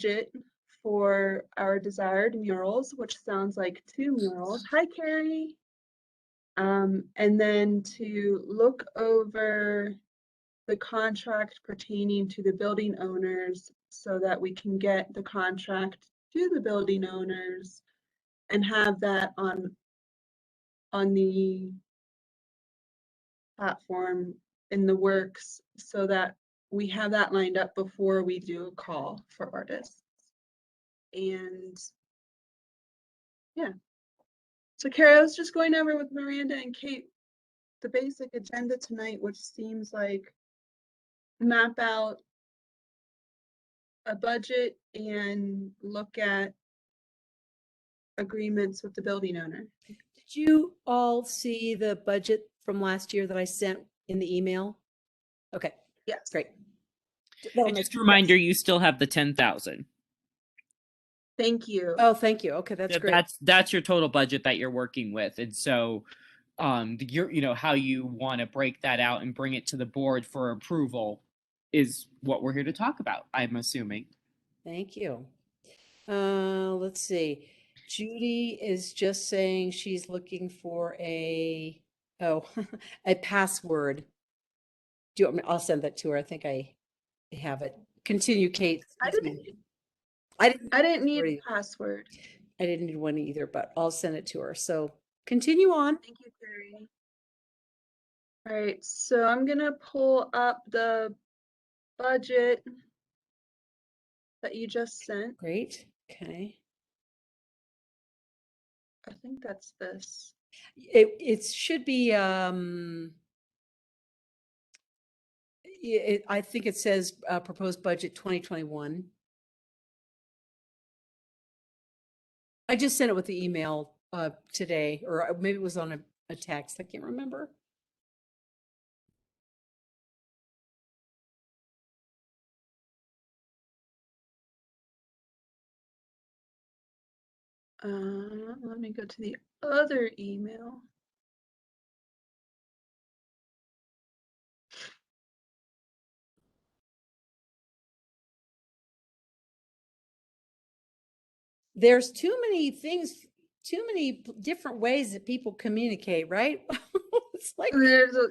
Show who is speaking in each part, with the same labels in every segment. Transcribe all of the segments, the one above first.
Speaker 1: budget for our desired murals, which sounds like 2 murals. Hi, Carrie. And then to look over the contract pertaining to the building owners so that we can get the contract to the building owners and have that on the platform in the works so that we have that lined up before we do a call for artists. And yeah. So Carrie, I was just going over with Miranda and Kate the basic agenda tonight, which seems like map out a budget and look at agreements with the building owner.
Speaker 2: Did you all see the budget from last year that I sent in the email? Okay.
Speaker 1: Yes.
Speaker 2: Great.
Speaker 3: And just a reminder, you still have the 10,000.
Speaker 1: Thank you.
Speaker 2: Oh, thank you. Okay, that's great.
Speaker 3: That's your total budget that you're working with, and so how you want to break that out and bring it to the board for approval is what we're here to talk about, I'm assuming.
Speaker 2: Thank you. Let's see. Judy is just saying she's looking for a password. Do you want me? I'll send that to her. I think I have it. Continue, Kate.
Speaker 1: I didn't need a password.
Speaker 2: I didn't need one either, but I'll send it to her. So continue on.
Speaker 1: Thank you, Carrie. All right, so I'm gonna pull up the budget that you just sent.
Speaker 2: Great. Okay.
Speaker 1: I think that's this.
Speaker 2: It should be I think it says proposed budget 2021. I just sent it with the email today, or maybe it was on a text. I can't remember.
Speaker 1: Let me go to the other email.
Speaker 2: There's too many things, too many different ways that people communicate, right? It's like,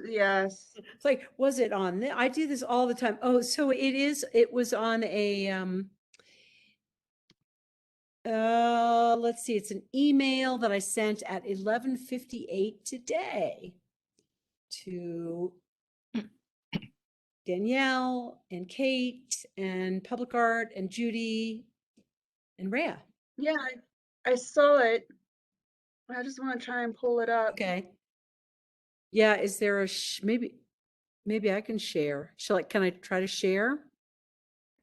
Speaker 1: yes.
Speaker 2: It's like, was it on this? I do this all the time. Oh, so it was on a, let's see, it's an email that I sent at 11:58 today to Danielle and Kate and Public Art and Judy and Rhea.
Speaker 1: Yeah, I saw it. I just want to try and pull it up.
Speaker 2: Okay. Yeah, is there a maybe I can share. Can I try to share?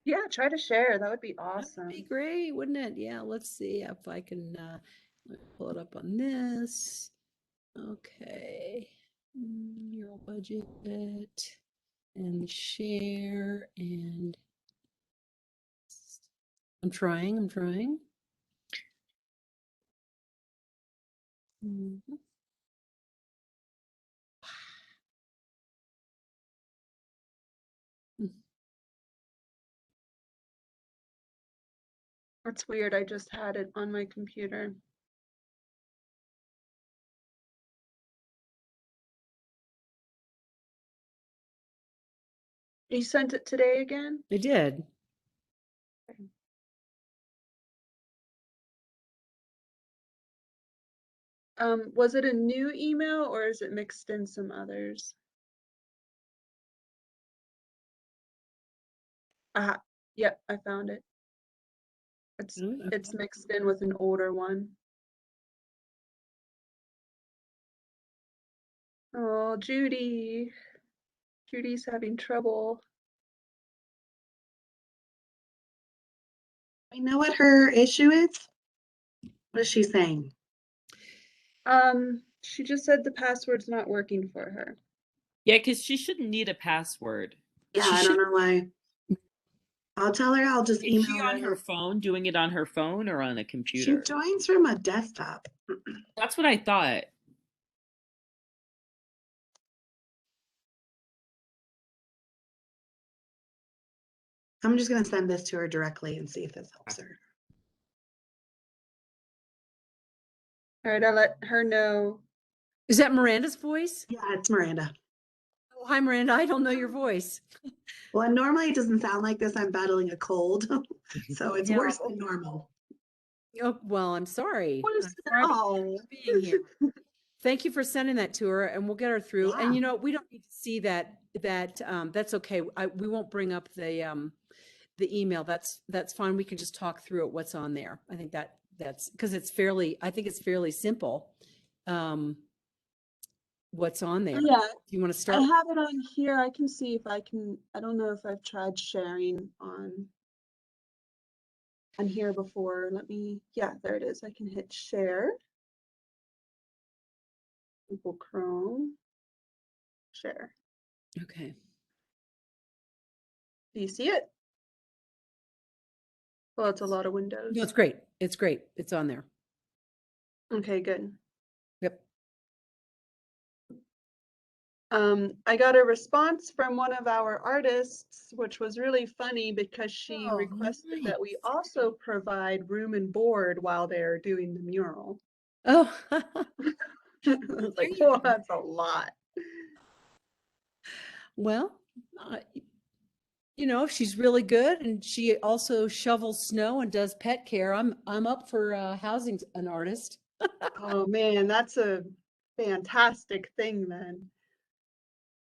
Speaker 1: Yeah, try to share. That would be awesome.
Speaker 2: That'd be great, wouldn't it? Yeah, let's see if I can pull it up on this. Okay. Mural budget and share, and I'm trying. Mm-hmm.
Speaker 1: That's weird. I just had it on my computer. You sent it today again?
Speaker 2: I did.
Speaker 1: Was it a new email or is it mixed in some others? Yep, I found it. It's mixed in with an older one. Oh, Judy's having trouble.
Speaker 4: I know what her issue is. What is she saying?
Speaker 1: She just said the password's not working for her.
Speaker 3: Yeah, because she shouldn't need a password.
Speaker 4: Yeah, I don't know why. I'll tell her. I'll just email her. Is
Speaker 3: she on her phone, doing it on her phone or on a computer?
Speaker 4: She joins from a desktop.
Speaker 3: That's what I thought.
Speaker 4: I'm just gonna send this to her directly and see if this helps her.
Speaker 1: All right, I'll let her know.
Speaker 2: Is that Miranda's voice?
Speaker 4: Yeah, it's Miranda.
Speaker 2: Oh, hi, Miranda. I don't know your voice.
Speaker 4: Well, and normally it doesn't sound like this. I'm battling a cold, so it's
Speaker 2: Yeah.
Speaker 4: worse than normal.
Speaker 2: Oh, well, I'm sorry.
Speaker 4: What is
Speaker 2: I'm
Speaker 4: that?
Speaker 2: sorry about
Speaker 4: Oh,
Speaker 2: being here. Thank you for sending that to her, and we'll get her through. And
Speaker 4: Yeah.
Speaker 2: we don't need to see that. That's okay. We won't bring up the email. That's fine. We can just talk through it. What's on there? I think that's because it's fairly. I think it's fairly simple. What's on there?
Speaker 1: Yeah,
Speaker 2: Do you want to
Speaker 1: I
Speaker 2: start?
Speaker 1: have it on here. I can see if I can, I don't know if I've tried sharing on here before. Let me, yeah, there it is. I can hit share. Google Chrome. Share.
Speaker 2: Okay.
Speaker 1: Do you see it? Well, it's a lot of windows.
Speaker 2: No, it's great. It's great. It's on there.
Speaker 1: Okay, good.
Speaker 2: Yep.
Speaker 1: I got a response from one of our artists, which was really funny because she
Speaker 2: Oh,
Speaker 1: requested that we
Speaker 2: nice.
Speaker 1: also provide room and board while they're doing the mural.
Speaker 2: Oh,
Speaker 1: I was like,
Speaker 2: you
Speaker 1: oh,
Speaker 2: go.
Speaker 1: that's a lot.
Speaker 2: well, uh, if she's really good and she also shovels snow and does pet care, I'm up for housing an artist.
Speaker 1: Oh man, that's a fantastic thing then.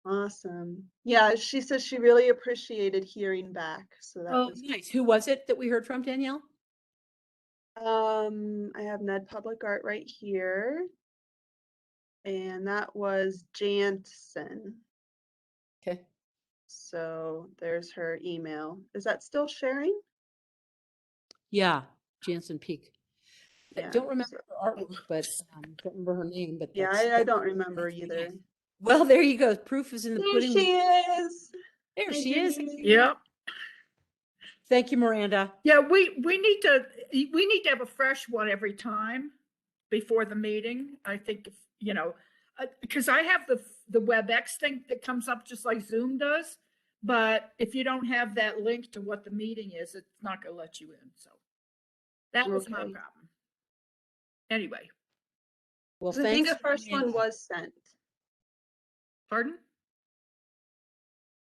Speaker 1: Awesome. Yeah, she says she really appreciated hearing back. So that
Speaker 2: Oh,
Speaker 1: was
Speaker 2: nice. Who was it that we heard from, Danielle?
Speaker 1: I have Ned Public Art right here. And that was Jansen.
Speaker 2: Okay.
Speaker 1: So there's her email. Is that still sharing?
Speaker 2: Yeah, Jansen Peak. I
Speaker 1: Yeah,
Speaker 2: don't remember
Speaker 1: so-
Speaker 2: her artwork, but don't remember her name. But
Speaker 1: Yeah,
Speaker 2: that's
Speaker 1: I don't remember
Speaker 2: that's
Speaker 1: either.
Speaker 2: nice. Well, there you go. Proof is in the
Speaker 1: There
Speaker 2: pudding.
Speaker 1: she is.
Speaker 2: There
Speaker 1: Hi,
Speaker 2: she is.
Speaker 1: Judy.
Speaker 5: Yep.
Speaker 2: Thank you, Miranda.
Speaker 5: Yeah, we need to have a fresh one every time before the meeting. I think, because I have the WebEx thing that comes up just like Zoom does. But if you don't have that link to what the meeting is, it's not going to let you in. So that was my
Speaker 1: Okay.
Speaker 5: problem. Anyway,
Speaker 2: Well,
Speaker 1: I think
Speaker 2: thanks.
Speaker 1: the first one
Speaker 2: Miranda.
Speaker 1: was sent.
Speaker 5: pardon?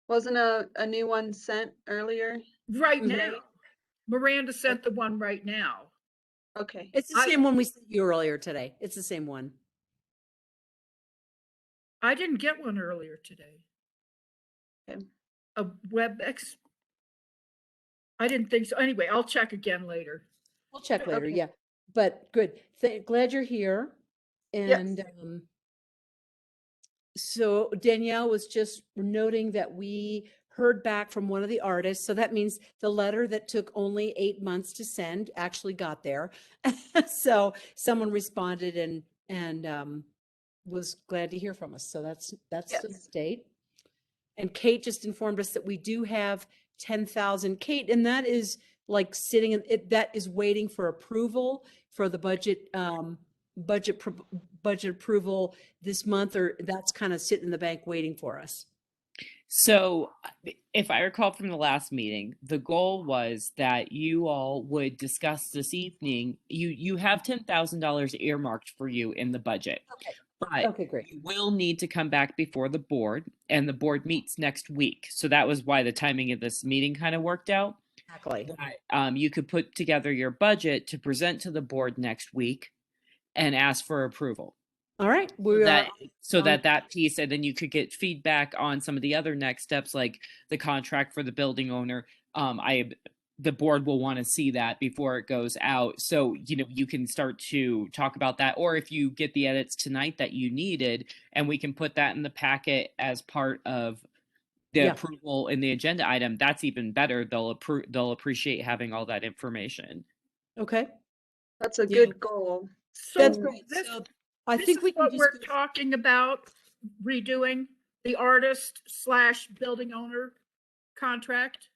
Speaker 1: Wasn't a new one sent earlier?
Speaker 5: Right
Speaker 2: Mhm.
Speaker 5: now. Miranda sent the one right now.
Speaker 1: Okay.
Speaker 2: It's the same one we sent you earlier today. It's the same one.
Speaker 5: I didn't get one earlier today.
Speaker 1: Okay.
Speaker 5: A WebEx. I didn't think so. Anyway, I'll check again later.
Speaker 2: We'll check later.
Speaker 1: Okay.
Speaker 2: Yeah, but good. Glad you're here. And so Danielle was just noting that we heard back from one of the artists. So that means the letter that took only 8 months to send actually got there. So someone responded and was glad to hear from us. So that's the
Speaker 1: Yes.
Speaker 2: update. And Kate just informed us that we do have 10,000. Kate, and that is like sitting in it, that is waiting for approval for the budget, budget approval this month, or that's kind of sitting in the bank waiting for us.
Speaker 3: So, if I recall from the last meeting, the goal was that you all would discuss this evening. You have $10,000 earmarked for you in the budget.
Speaker 2: Okay.
Speaker 3: But
Speaker 2: Okay, great.
Speaker 3: you will need to come back before the board, and the board meets next week. So that was why the timing of this meeting kind of worked out.
Speaker 2: Exactly.
Speaker 3: That, you could put together your budget to present to the board next week and ask for approval.
Speaker 2: All right.
Speaker 3: So that piece, and then you could get feedback on some of the other next steps, like the contract for the building owner. The board will want to see that before it goes out. So, you can start to talk about that. Or if you get the edits tonight that you needed, and we can put that in the packet as part of the approval in the agenda item, that's even better. They'll appreciate having all that information.
Speaker 2: Okay.
Speaker 1: That's a
Speaker 2: Yeah.
Speaker 1: good goal.
Speaker 5: So
Speaker 2: That's great.
Speaker 5: this,
Speaker 2: So I
Speaker 5: this
Speaker 2: think
Speaker 5: is
Speaker 2: we can
Speaker 5: what
Speaker 2: just
Speaker 5: we're
Speaker 2: go-
Speaker 5: talking about, redoing the artist / building owner contract.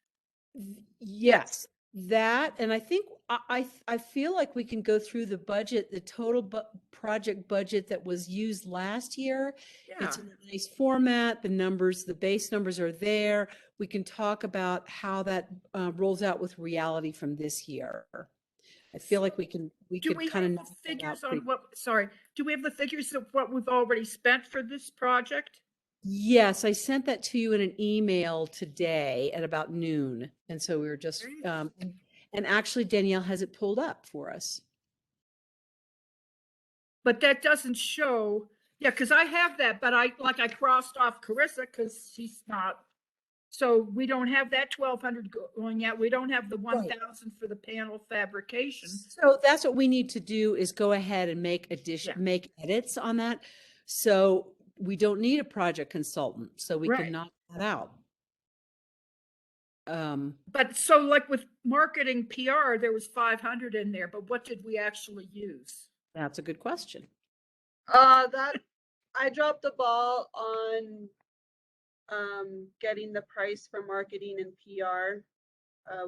Speaker 2: Yes. that, and I think I feel like we can go through the budget, the total project budget that was used last year.
Speaker 5: Yeah,
Speaker 2: It's in a nice format. The numbers, the base numbers are there. We can talk about how that rolls out with reality from this year. I feel like we
Speaker 5: do
Speaker 2: could
Speaker 5: we
Speaker 2: kind of
Speaker 5: have the
Speaker 2: knock that out
Speaker 5: figures on
Speaker 2: pretty.
Speaker 5: what, sorry, do we have the figures of what we've already spent for this project?
Speaker 2: Yes, I sent that to you in an email today at about noon. And so we were just,
Speaker 5: Great.
Speaker 2: and actually Danielle has it pulled up for us.
Speaker 5: But that doesn't show, yeah, because I have that, but I crossed off Carissa because she's not. So we don't have that 1,200 going out. We don't have the 1,000 for the panel fabrication.
Speaker 2: So that's what we need to do is go ahead and make
Speaker 5: Yeah.
Speaker 2: make edits on that. So we don't need a project consultant, so we
Speaker 5: Right.
Speaker 2: can knock that out.
Speaker 5: But so like with marketing PR, there was 500 in there, but what did we actually use?
Speaker 2: That's a good question.
Speaker 1: That I dropped the ball on getting the price for marketing and PR.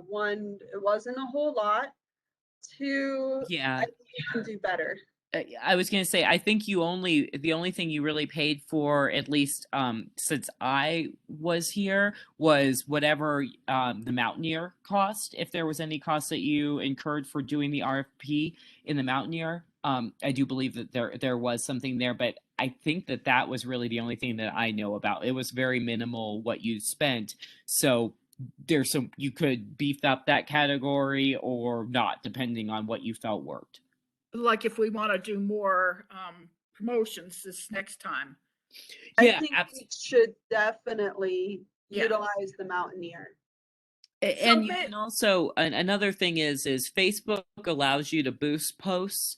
Speaker 1: One, it wasn't a whole lot. Two,
Speaker 3: Yeah.
Speaker 1: I think you can do better.
Speaker 3: I was going to say, I think the only thing you really paid for, at least since I was here, was whatever the Mountaineer cost. If there was any cost that you incurred for doing the RFP in the Mountaineer, I do believe that there was something there, but I think that was really the only thing that I know about. It was very minimal what you spent. So there's you could beef up that category or not, depending on what you felt worked.
Speaker 5: Like if we want to do more promotions this next time.
Speaker 3: Yeah,
Speaker 1: I think we should definitely
Speaker 5: Yeah.
Speaker 1: utilize the Mountaineer.
Speaker 3: And you can also, another thing is Facebook allows you to boost posts.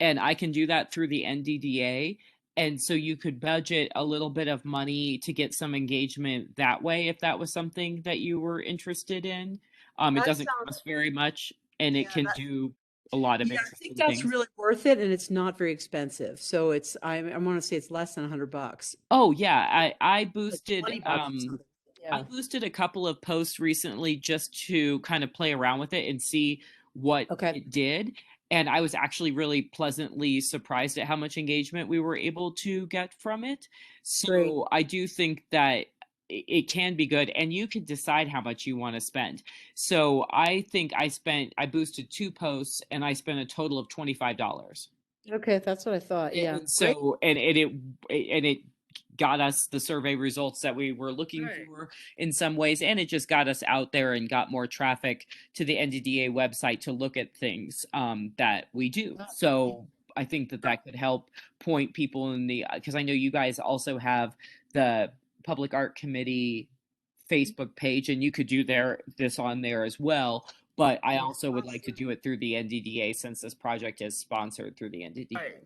Speaker 3: And I can do that through the NDDA. And so you could budget a little bit of money to get some engagement that way, if that was something that you were interested in. It
Speaker 1: That
Speaker 3: doesn't
Speaker 1: sounds-
Speaker 3: cost very much, and it
Speaker 1: Yeah,
Speaker 3: can do a lot of
Speaker 2: Yeah, I
Speaker 3: interesting
Speaker 2: think that's
Speaker 3: things.
Speaker 2: really worth it, and it's not very expensive. So it's I want to say it's less than $100.
Speaker 3: Oh yeah, I
Speaker 2: Like
Speaker 3: boosted
Speaker 2: 20 bucks or something.
Speaker 3: I
Speaker 2: Yeah.
Speaker 3: boosted a couple of posts recently just to kind of play around with it and see what it did. And I was actually really pleasantly surprised at how much engagement we were able to get from it. So
Speaker 2: Great.
Speaker 3: I do think that it can be good, and you can decide how much you want to spend. So I think I boosted 2 posts and I spent a total of $25.
Speaker 2: Okay, that's what I thought. Yeah.
Speaker 3: And so and it got us the survey results that we were looking
Speaker 5: Right.
Speaker 3: for in some ways, and it just got us out there and got more traffic to the NDDA website to look at things that we do. So I think that could help point people in the, because I know you guys also have the Public Art Committee Facebook page, and you could do this on there as well. But I also would like to do it through the NDDA, since this project is sponsored through the NDDA.
Speaker 5: Right.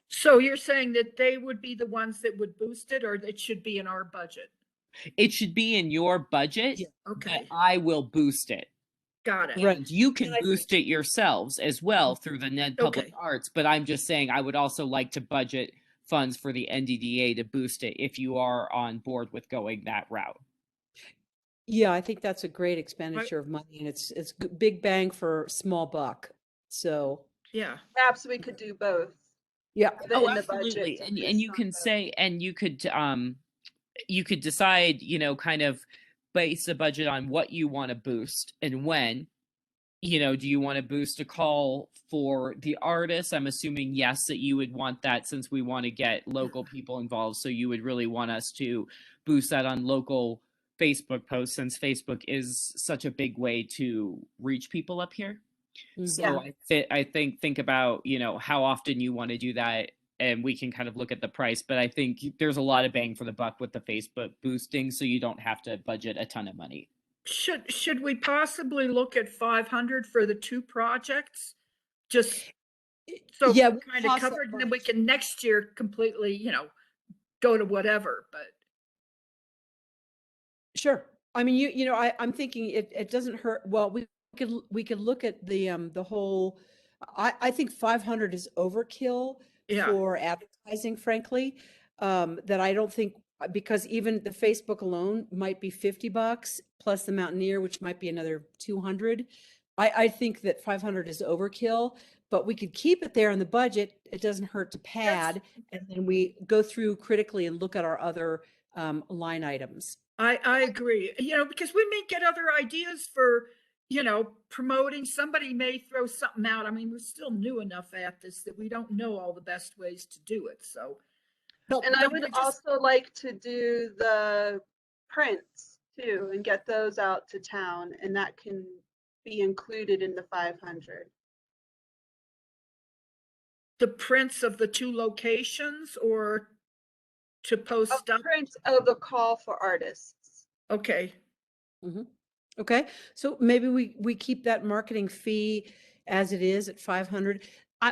Speaker 5: So you're saying that they would be the ones that would boost it, or it should be in our budget?
Speaker 3: It should be in your budget,
Speaker 5: Okay,
Speaker 3: but I will boost it.
Speaker 5: got it.
Speaker 2: Right.
Speaker 3: And you can
Speaker 2: And I
Speaker 3: boost it yourselves as well through the Ned Public
Speaker 5: Okay.
Speaker 3: Arts, but I'm just saying I would also like to budget funds for the NDDA to boost it if you are on board with going that route.
Speaker 2: Yeah, I think that's a great expenditure of money, and it's big bang for small buck. So
Speaker 5: Yeah,
Speaker 1: Perhaps we could do both.
Speaker 2: yeah.
Speaker 1: Have it in the budget
Speaker 3: Absolutely.
Speaker 1: to
Speaker 3: And
Speaker 1: boost
Speaker 3: you
Speaker 1: on
Speaker 3: can
Speaker 1: both.
Speaker 3: say, and you could decide, kind of base the budget on what you want to boost and when. Do you want to boost a call for the artists? I'm assuming yes, that you would want that, since we want to get local people involved. So you would really want us to boost that on local Facebook posts, since Facebook is such a big way to reach people up here. So I think about, how often you want to do that, and we can kind of look at the price, but I think there's a lot of bang for the buck with the Facebook boosting, so you don't have to budget a ton of money.
Speaker 5: should we possibly look at 500 for the 2 projects? Just so
Speaker 2: Yeah,
Speaker 5: we're
Speaker 2: we'll
Speaker 5: kind of
Speaker 2: toss that
Speaker 5: covered, and then we
Speaker 2: first.
Speaker 5: can next year completely, go to whatever, but.
Speaker 2: Sure. I mean, I'm thinking it doesn't hurt. Well, we could look at the whole. I think 500 is overkill
Speaker 5: Yeah.
Speaker 2: for advertising, frankly. That I don't think because even the Facebook alone might be $50 plus the Mountaineer, which might be another 200. I think that 500 is overkill, but we could keep it there in the budget. It doesn't hurt to pad, and then we go through critically and look at our other line items.
Speaker 5: I agree, because we may get other ideas for, promoting. Somebody may throw something out. I mean, we're still new enough at this that we don't know all the best ways to do it, so.
Speaker 1: And I
Speaker 5: Don't
Speaker 1: would
Speaker 5: we just-
Speaker 1: also like to do the prints too and get those out to town, and that can be included in the 500.
Speaker 5: The prints of the 2 locations or to post up?
Speaker 1: Prints of the call for artists.
Speaker 5: Okay,
Speaker 2: Okay, so maybe we keep that marketing fee as it is at 500.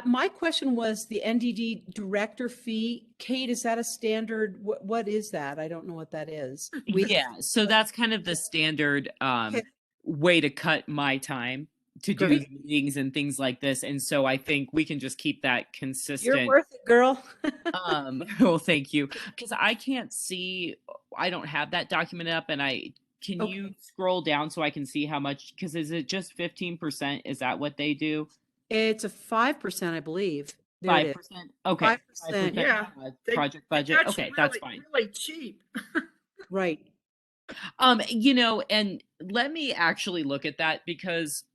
Speaker 2: My question was the NDD director fee. Kate, is that a standard? What is that? I don't know what that is.
Speaker 3: Yeah, so that's kind of the standard way to cut my time to do
Speaker 2: Great.
Speaker 3: meetings and things like this. And so I think we can just keep that consistent.
Speaker 2: You're worth it, girl.
Speaker 3: Well, thank you. Because I can't see, I don't have that document up, and can
Speaker 2: Okay.
Speaker 3: you scroll down so I can see how much, because is it just 15%? Is that what they do?
Speaker 2: It's a 5%, I believe. There it
Speaker 3: 5%?
Speaker 2: is.
Speaker 3: Okay.
Speaker 2: 5%,
Speaker 5: yeah.
Speaker 3: Project budget.
Speaker 5: that's
Speaker 3: Okay, that's
Speaker 5: really,
Speaker 3: fine.
Speaker 5: really cheap.
Speaker 2: Right.
Speaker 3: And let me actually look at that, because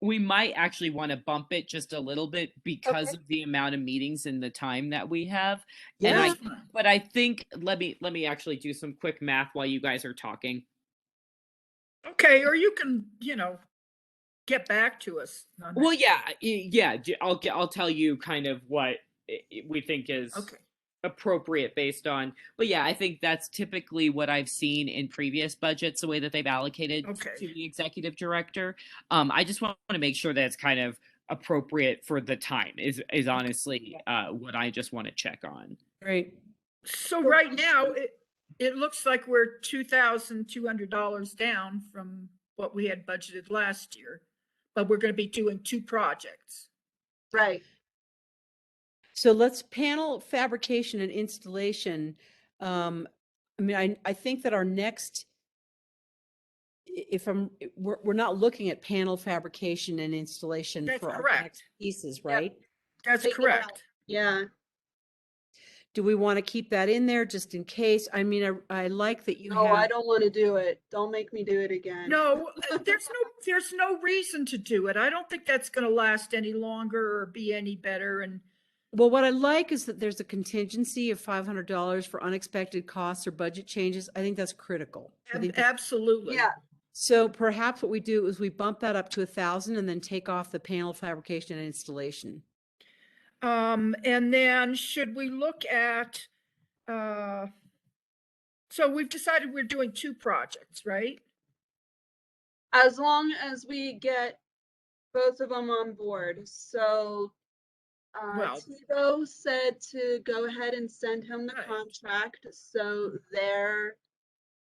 Speaker 3: we might actually want to bump it just a little bit because
Speaker 2: Okay.
Speaker 3: of the amount of meetings and the time that we have.
Speaker 2: Yeah.
Speaker 3: But I think let me actually do some quick math while you guys are talking.
Speaker 5: Okay, or you can, get back to us on that.
Speaker 3: Well, yeah, I'll tell you kind of what we think is
Speaker 5: Okay.
Speaker 3: appropriate based on, but yeah, I think that's typically what I've seen in previous budgets, the way that they've allocated
Speaker 5: Okay.
Speaker 3: to the executive director. I just want to make sure that it's kind of appropriate for the time is honestly what I just want to check on.
Speaker 2: Great.
Speaker 5: So right now, it looks like we're $2,200 down from what we had budgeted last year, but we're going to be doing 2 projects.
Speaker 1: Right.
Speaker 2: So let's panel fabrication and installation. I mean, I think that our next, we're not looking at panel fabrication and installation
Speaker 5: That's
Speaker 2: for our
Speaker 5: correct.
Speaker 2: next pieces, right?
Speaker 5: That's
Speaker 1: Take it out.
Speaker 5: correct.
Speaker 1: Yeah.
Speaker 2: Do we want to keep that in there just in case? I mean, I like that you
Speaker 1: No,
Speaker 2: have.
Speaker 1: I don't want to do it. Don't make me do it again.
Speaker 5: No, there's no reason to do it. I don't think that's going to last any longer or be any better. And
Speaker 2: Well, what I like is that there's a contingency of $500 for unexpected costs or budget changes. I think that's critical. I think
Speaker 5: absolutely.
Speaker 1: Yeah.
Speaker 2: so perhaps what we do is we bump that up to 1,000 and then take off the panel fabrication and installation.
Speaker 5: And then should we look at, so we've decided we're doing 2 projects, right?
Speaker 1: As long as we get both of them on board. So
Speaker 5: Well-
Speaker 1: Tebow said to go ahead and send him the
Speaker 5: Right.
Speaker 1: contract so their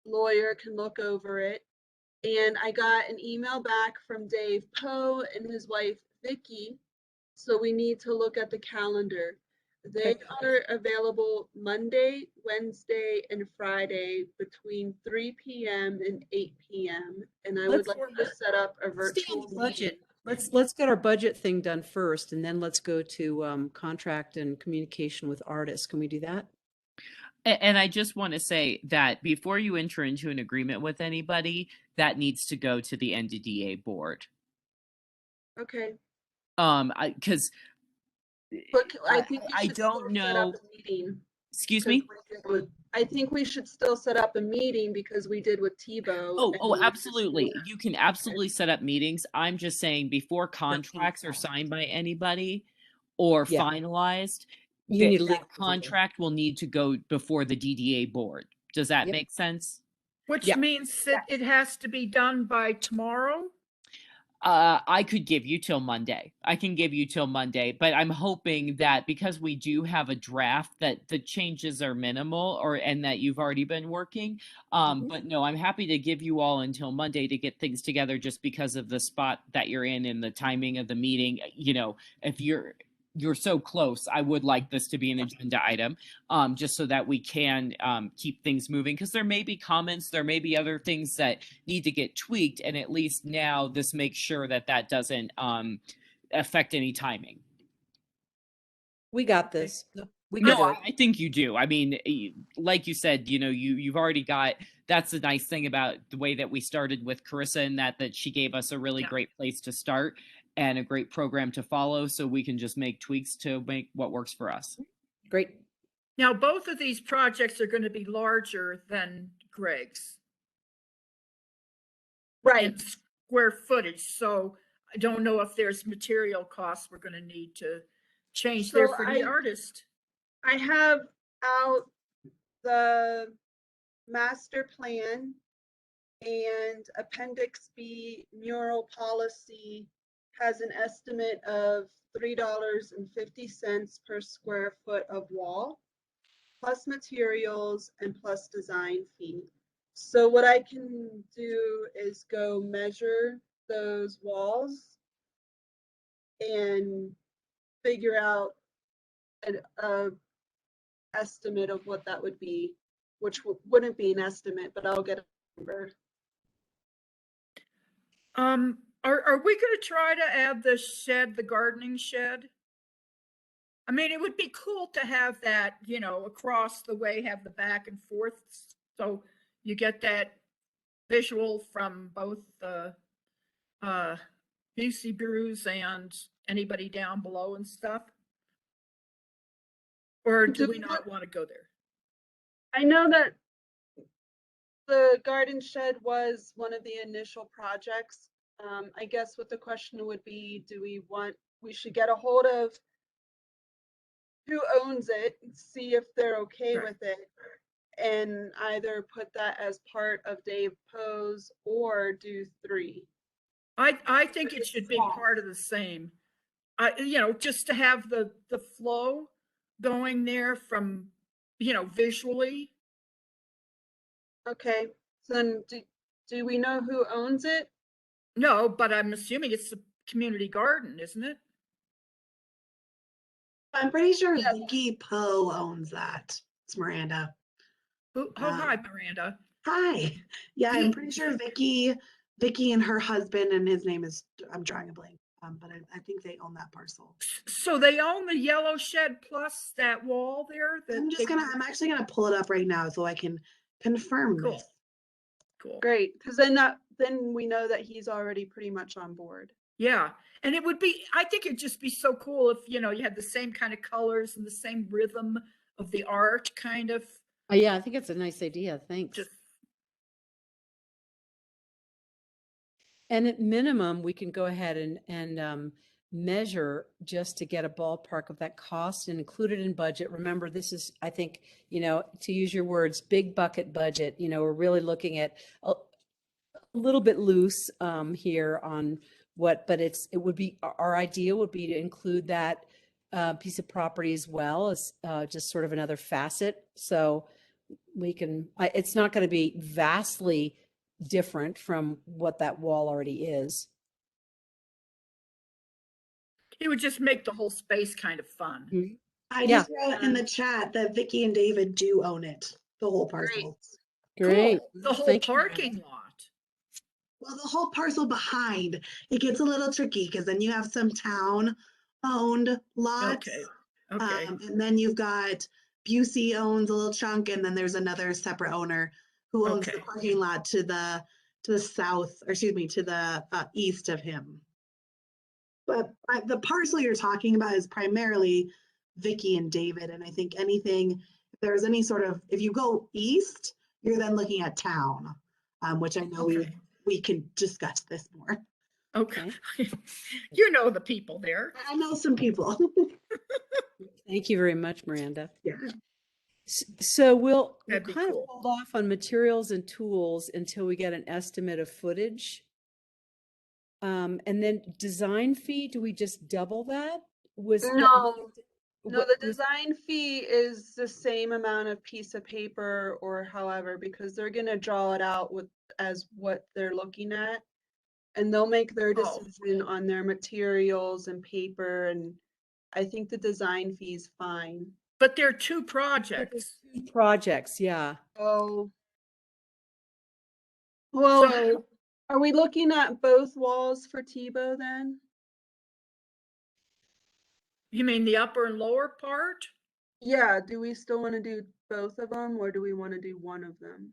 Speaker 1: lawyer can look over it. And I got an email back from Dave Poe and his wife Vicky. So we need to look at the calendar. They
Speaker 2: Okay.
Speaker 1: are available Monday, Wednesday, and Friday between 3 p.m. and 8 p.m. And I would
Speaker 2: Let's-
Speaker 1: like to set up a
Speaker 2: Stay on
Speaker 1: virtual
Speaker 2: the budget.
Speaker 1: meeting.
Speaker 2: Let's get our budget thing done first, and then let's go to contract and communication with artists. Can we do that?
Speaker 3: And I just want to say that before you enter into an agreement with anybody, that needs to go to the NDDA board.
Speaker 1: Okay.
Speaker 3: Because
Speaker 1: But I think we
Speaker 3: I
Speaker 1: should still
Speaker 3: don't
Speaker 1: set up
Speaker 3: know.
Speaker 1: a meeting.
Speaker 3: Excuse
Speaker 1: 'cause
Speaker 3: me?
Speaker 1: we did with- I think we should still set up a meeting because we did with Tebow.
Speaker 3: Oh,
Speaker 1: and-
Speaker 3: absolutely. You can absolutely set up meetings. I'm just saying before contracts are signed by anybody or
Speaker 2: Yeah.
Speaker 3: finalized,
Speaker 2: You need a
Speaker 3: that
Speaker 2: legal approval.
Speaker 3: contract will need to go before the DDA board. Does that
Speaker 2: Yep.
Speaker 3: make sense?
Speaker 5: Which
Speaker 2: Yeah.
Speaker 5: means that it has to be done by tomorrow.
Speaker 3: I could give you till Monday. I can give you till Monday, but I'm hoping that because we do have a draft that the changes are minimal and that you've already been working. But no, I'm happy to give you all until Monday to get things together just because of the spot that you're in and the timing of the meeting. If you're you're so close. I would like this to be an agenda item, just so that we can keep things moving, because there may be comments, there may be other things that need to get tweaked, and at least now this makes sure that that doesn't affect any timing.
Speaker 2: We got this. We
Speaker 3: No,
Speaker 2: can do it.
Speaker 3: I think you do. I mean, like you said, you've already got. That's the nice thing about the way that we started with Carissa, and that she gave us a really great place to start and a great program to follow, so we can just make tweaks to make what works for us.
Speaker 2: Great.
Speaker 5: Now, both of these projects are going to be larger than Greg's in square footage. So I don't know if there's material costs we're going to need to change there for the artist.
Speaker 1: I have out the master plan and Appendix B mural policy has an estimate of $3.50 per square foot of wall, plus materials and plus design fee. So what I can do is go measure those walls and figure out an estimate of what that would be, which wouldn't be an estimate, but I'll get a number.
Speaker 5: Are we going to try to add the shed, the gardening shed? I mean, it would be cool to have that, across the way, have the back and forth. So you get that visual from both the Busey Brews and anybody down below and stuff. Or do we not want to go there?
Speaker 1: I know that the garden shed was one of the initial projects. I guess what the question would be, we should get a hold of who owns it, see if they're okay with it, and either put that as part of Dave Poe's or do 3.
Speaker 5: I think it should be part of the same. Just to have the flow going there from, visually.
Speaker 1: Okay, so then do we know who owns it?
Speaker 5: No, but I'm assuming it's the community garden, isn't it?
Speaker 4: I'm pretty sure Vicky Poe owns that. It's Miranda.
Speaker 5: Hi, Miranda.
Speaker 4: Hi. Yeah, I'm pretty sure Vicky and her husband, and his name is, I'm drawing a blank, but I think they own that parcel.
Speaker 5: So they own the yellow shed plus that wall there?
Speaker 4: I'm actually gonna pull it up right now so I can confirm this.
Speaker 5: Cool.
Speaker 1: Great, because then we know that he's already pretty much on board.
Speaker 5: Yeah, and I think it'd just be so cool if, you had the same kind of colors and the same rhythm of the art kind of.
Speaker 2: Yeah, I think it's a nice idea. Thanks. And at minimum, we can go ahead and measure just to get a ballpark of that cost and include it in budget. Remember, this is, I think, to use your words, big bucket budget. We're really looking at a little bit loose here on what, but it would be, our idea would be to include that piece of property as well as just sort of another facet. So we can, it's not going to be vastly different from what that wall already is.
Speaker 5: It would just make the whole space kind of fun.
Speaker 2: Mm-hmm.
Speaker 4: I just wrote in the chat that Vicky and David do own it, the whole parcel.
Speaker 2: Great.
Speaker 5: Cool. The whole parking lot.
Speaker 4: Well, the whole parcel behind, it gets a little tricky because then you have some town-owned lots.
Speaker 5: Okay.
Speaker 4: And then you've got Busey owns a little chunk, and then there's another separate owner who owns the parking lot to the south, or excuse me, to the east of him. But the parcel you're talking about is primarily Vicky and David, and I think if there's any sort of, if you go east, you're then looking at town, which I know we can discuss this more.
Speaker 5: Okay. You know the people there.
Speaker 4: I know some people.
Speaker 2: Thank you very much, Miranda.
Speaker 4: Yeah.
Speaker 2: So we'll
Speaker 5: That'd be
Speaker 2: kind
Speaker 5: cool.
Speaker 2: of hold off on materials and tools until we get an estimate of footage. And then design fee, do we just double that?
Speaker 1: No, the design fee is the same amount of piece of paper or however, because they're gonna draw it out as what they're looking at. And they'll make their decision on their materials and paper and I think the design fee's fine.
Speaker 5: But there are two projects.
Speaker 2: Projects, yeah.
Speaker 1: Oh. Well,
Speaker 5: So
Speaker 1: are we looking at both walls for Tebow then?
Speaker 5: you mean the upper and lower part?
Speaker 1: Yeah, do we still want to do both of them or do we want to do one of them?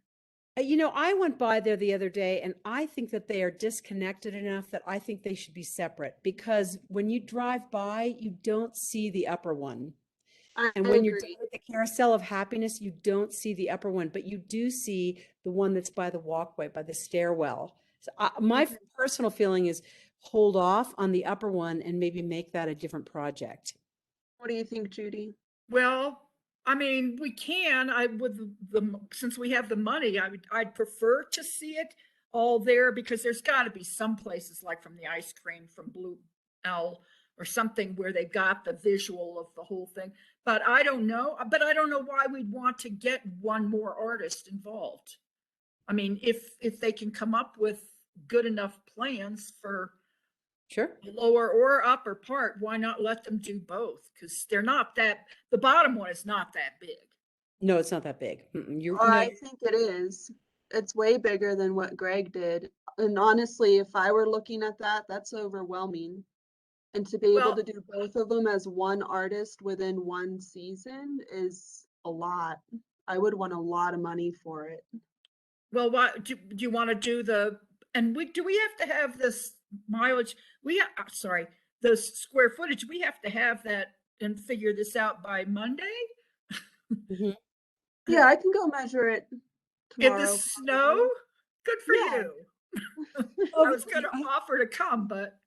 Speaker 2: You know, I went by there the other day and I think that they are disconnected enough that I think they should be separate because when you drive by, you don't see the upper one.
Speaker 1: I
Speaker 2: And when you're
Speaker 1: agree.
Speaker 2: down at the Carousel of Happiness, you don't see the upper one, but you do see the one that's by the walkway, by the stairwell. So my
Speaker 1: Okay.
Speaker 2: personal feeling is hold off on the upper one and maybe make that a different project.
Speaker 1: What do you think, Judy?
Speaker 5: Well, I mean, we can, since we have the money, I'd prefer to see it all there because there's gotta be some places like from the ice cream from Blue L or something where they got the visual of the whole thing. But I don't know why we'd want to get one more artist involved. I mean, if they can come up with good enough plans for
Speaker 2: Sure.
Speaker 5: the lower or upper part, why not let them do both? Because they're not that, the bottom one is not that big.
Speaker 2: No, it's not that big. You're,
Speaker 1: Oh,
Speaker 2: no,
Speaker 1: I think it is. It's way bigger than what Greg did. And honestly, if I were looking at that, that's overwhelming. And to be able
Speaker 5: Well-
Speaker 1: to do both of them as one artist within one season is a lot. I would want a lot of money for it.
Speaker 5: Well, what do you want to do do we have to have this mileage? Sorry, the square footage, we have to have that and figure this out by Monday?
Speaker 2: Mhm.
Speaker 1: Yeah, I can go measure it
Speaker 5: In the
Speaker 1: tomorrow.
Speaker 5: snow?
Speaker 1: probably.
Speaker 5: Good for
Speaker 1: Yeah.
Speaker 5: you. I
Speaker 2: Oh,
Speaker 5: was gonna offer to come, but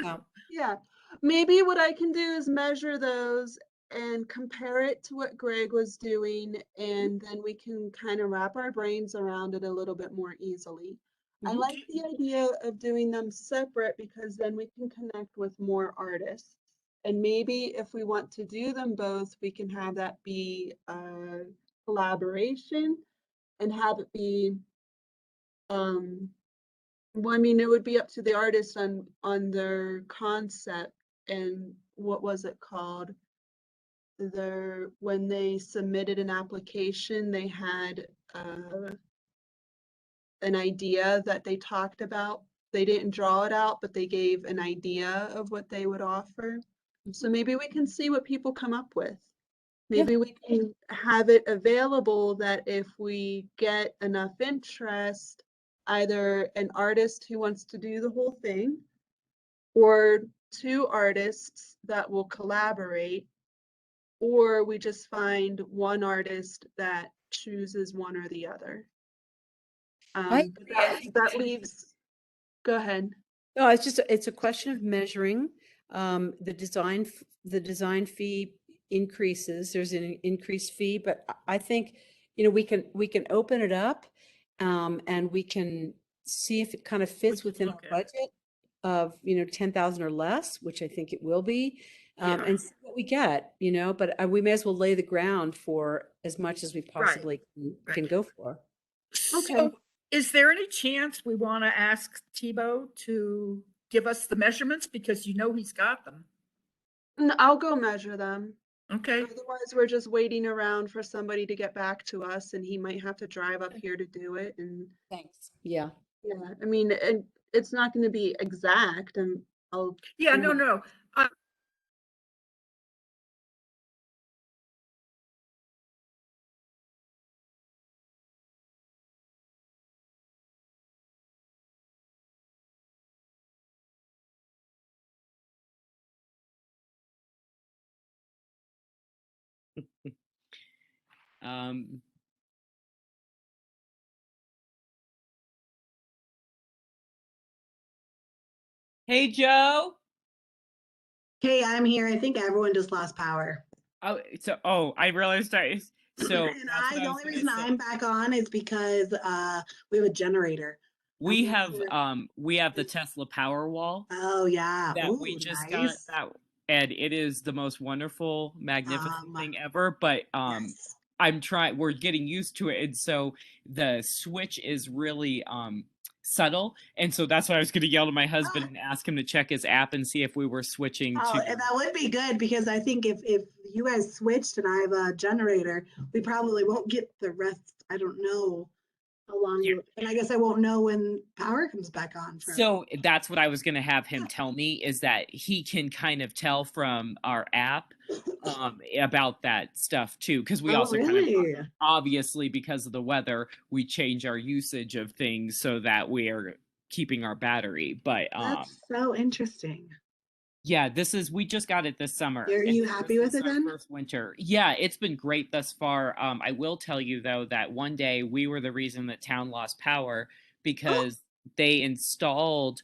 Speaker 2: yeah.
Speaker 1: Yeah, maybe what I can do is measure those and compare it to what Greg was doing, and then we can kind of wrap our brains around it a little bit more easily. I
Speaker 2: Mhm.
Speaker 1: like the idea of doing them separate because then we can connect with more artists. And maybe if we want to do them both, we can have that be a collaboration and have it be, well, I mean, it would be up to the artist on their concept and what was it called? When they submitted an application, they had an idea that they talked about. They didn't draw it out, but they gave an idea of what they would offer. So maybe we can see what people come up with.
Speaker 2: Yeah.
Speaker 1: Maybe we can have it available that if we get enough interest, either an artist who wants to do the whole thing or two artists that will collaborate, or we just find one artist that chooses one or the other.
Speaker 2: I
Speaker 1: But
Speaker 2: agree. I think
Speaker 1: that leaves, go ahead.
Speaker 2: no, it's a question of measuring. The design fee increases. There's an increased fee, but I think, you know, we can open it up, and we can see if it kind of fits
Speaker 5: can
Speaker 2: within our
Speaker 5: look at it.
Speaker 2: budget of, you know, 10,000 or less, which I think it will be,
Speaker 5: Yeah.
Speaker 2: and see what we get, you know, but we may as well lay the ground for as much as we possibly can go for.
Speaker 1: Okay.
Speaker 5: So is there any chance we want to ask Tebow to give us the measurements because you know he's got them?
Speaker 1: I'll go measure them.
Speaker 5: Okay.
Speaker 1: Otherwise, we're just waiting around for somebody to get back to us and he might have to drive up here to do it. And
Speaker 2: Thanks. Yeah.
Speaker 1: yeah, I mean, it's not going to be exact and I'll.
Speaker 5: Yeah,
Speaker 1: you know,
Speaker 5: no.
Speaker 3: Um, hey, Joe.
Speaker 4: Hey, I'm here. I think everyone just lost power.
Speaker 3: I realized so
Speaker 4: And
Speaker 3: that's what
Speaker 4: the
Speaker 3: I was
Speaker 4: only
Speaker 3: gonna
Speaker 4: reason
Speaker 3: say.
Speaker 4: I'm back on is because we have a generator.
Speaker 3: We
Speaker 4: I'm
Speaker 3: have
Speaker 4: here.
Speaker 3: the Tesla Powerwall
Speaker 4: Oh yeah.
Speaker 3: that we
Speaker 4: Ooh,
Speaker 3: just got
Speaker 4: nice.
Speaker 3: that, and it is the most wonderful, magnificent
Speaker 4: Um,
Speaker 3: thing ever. But
Speaker 4: yes.
Speaker 3: we're getting used to it, and so the switch is really subtle. And so that's why I was going to yell to my husband and ask him to check his app and see if we were switching
Speaker 4: Oh,
Speaker 3: to.
Speaker 4: and that would be good because I think if you guys switched and I have a generator, we probably won't get the rest. I don't know how long,
Speaker 3: Yeah.
Speaker 4: and I guess I won't know when power comes back on.
Speaker 3: So that's what I was going to have him tell me, is that he can kind of tell from our app about that stuff too, because we also kind of, obviously because of the weather, we change our usage of things so that we are keeping our battery. But
Speaker 4: That's so interesting.
Speaker 3: yeah, we just got it this summer.
Speaker 4: Are you happy with it then?
Speaker 3: First winter. Yeah, it's been great thus far. I will tell you though that one day we were the reason that town lost power because they installed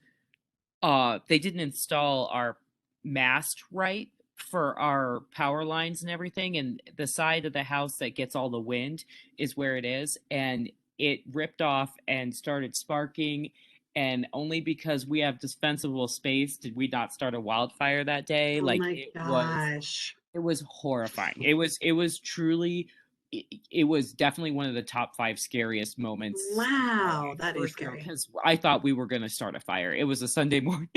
Speaker 3: they didn't install our mast right for our power lines and everything, and the side of the house that gets all the wind is where it is, and it ripped off and started sparking. And only because we have dispensable space did we not start a wildfire that day.
Speaker 4: Oh
Speaker 3: like
Speaker 4: my gosh.
Speaker 3: It was horrifying. It was truly, it was definitely one of the top 5 scariest moments.
Speaker 4: Wow, that is scary.
Speaker 3: Because I thought we were going to start a fire. It was a Sunday morning.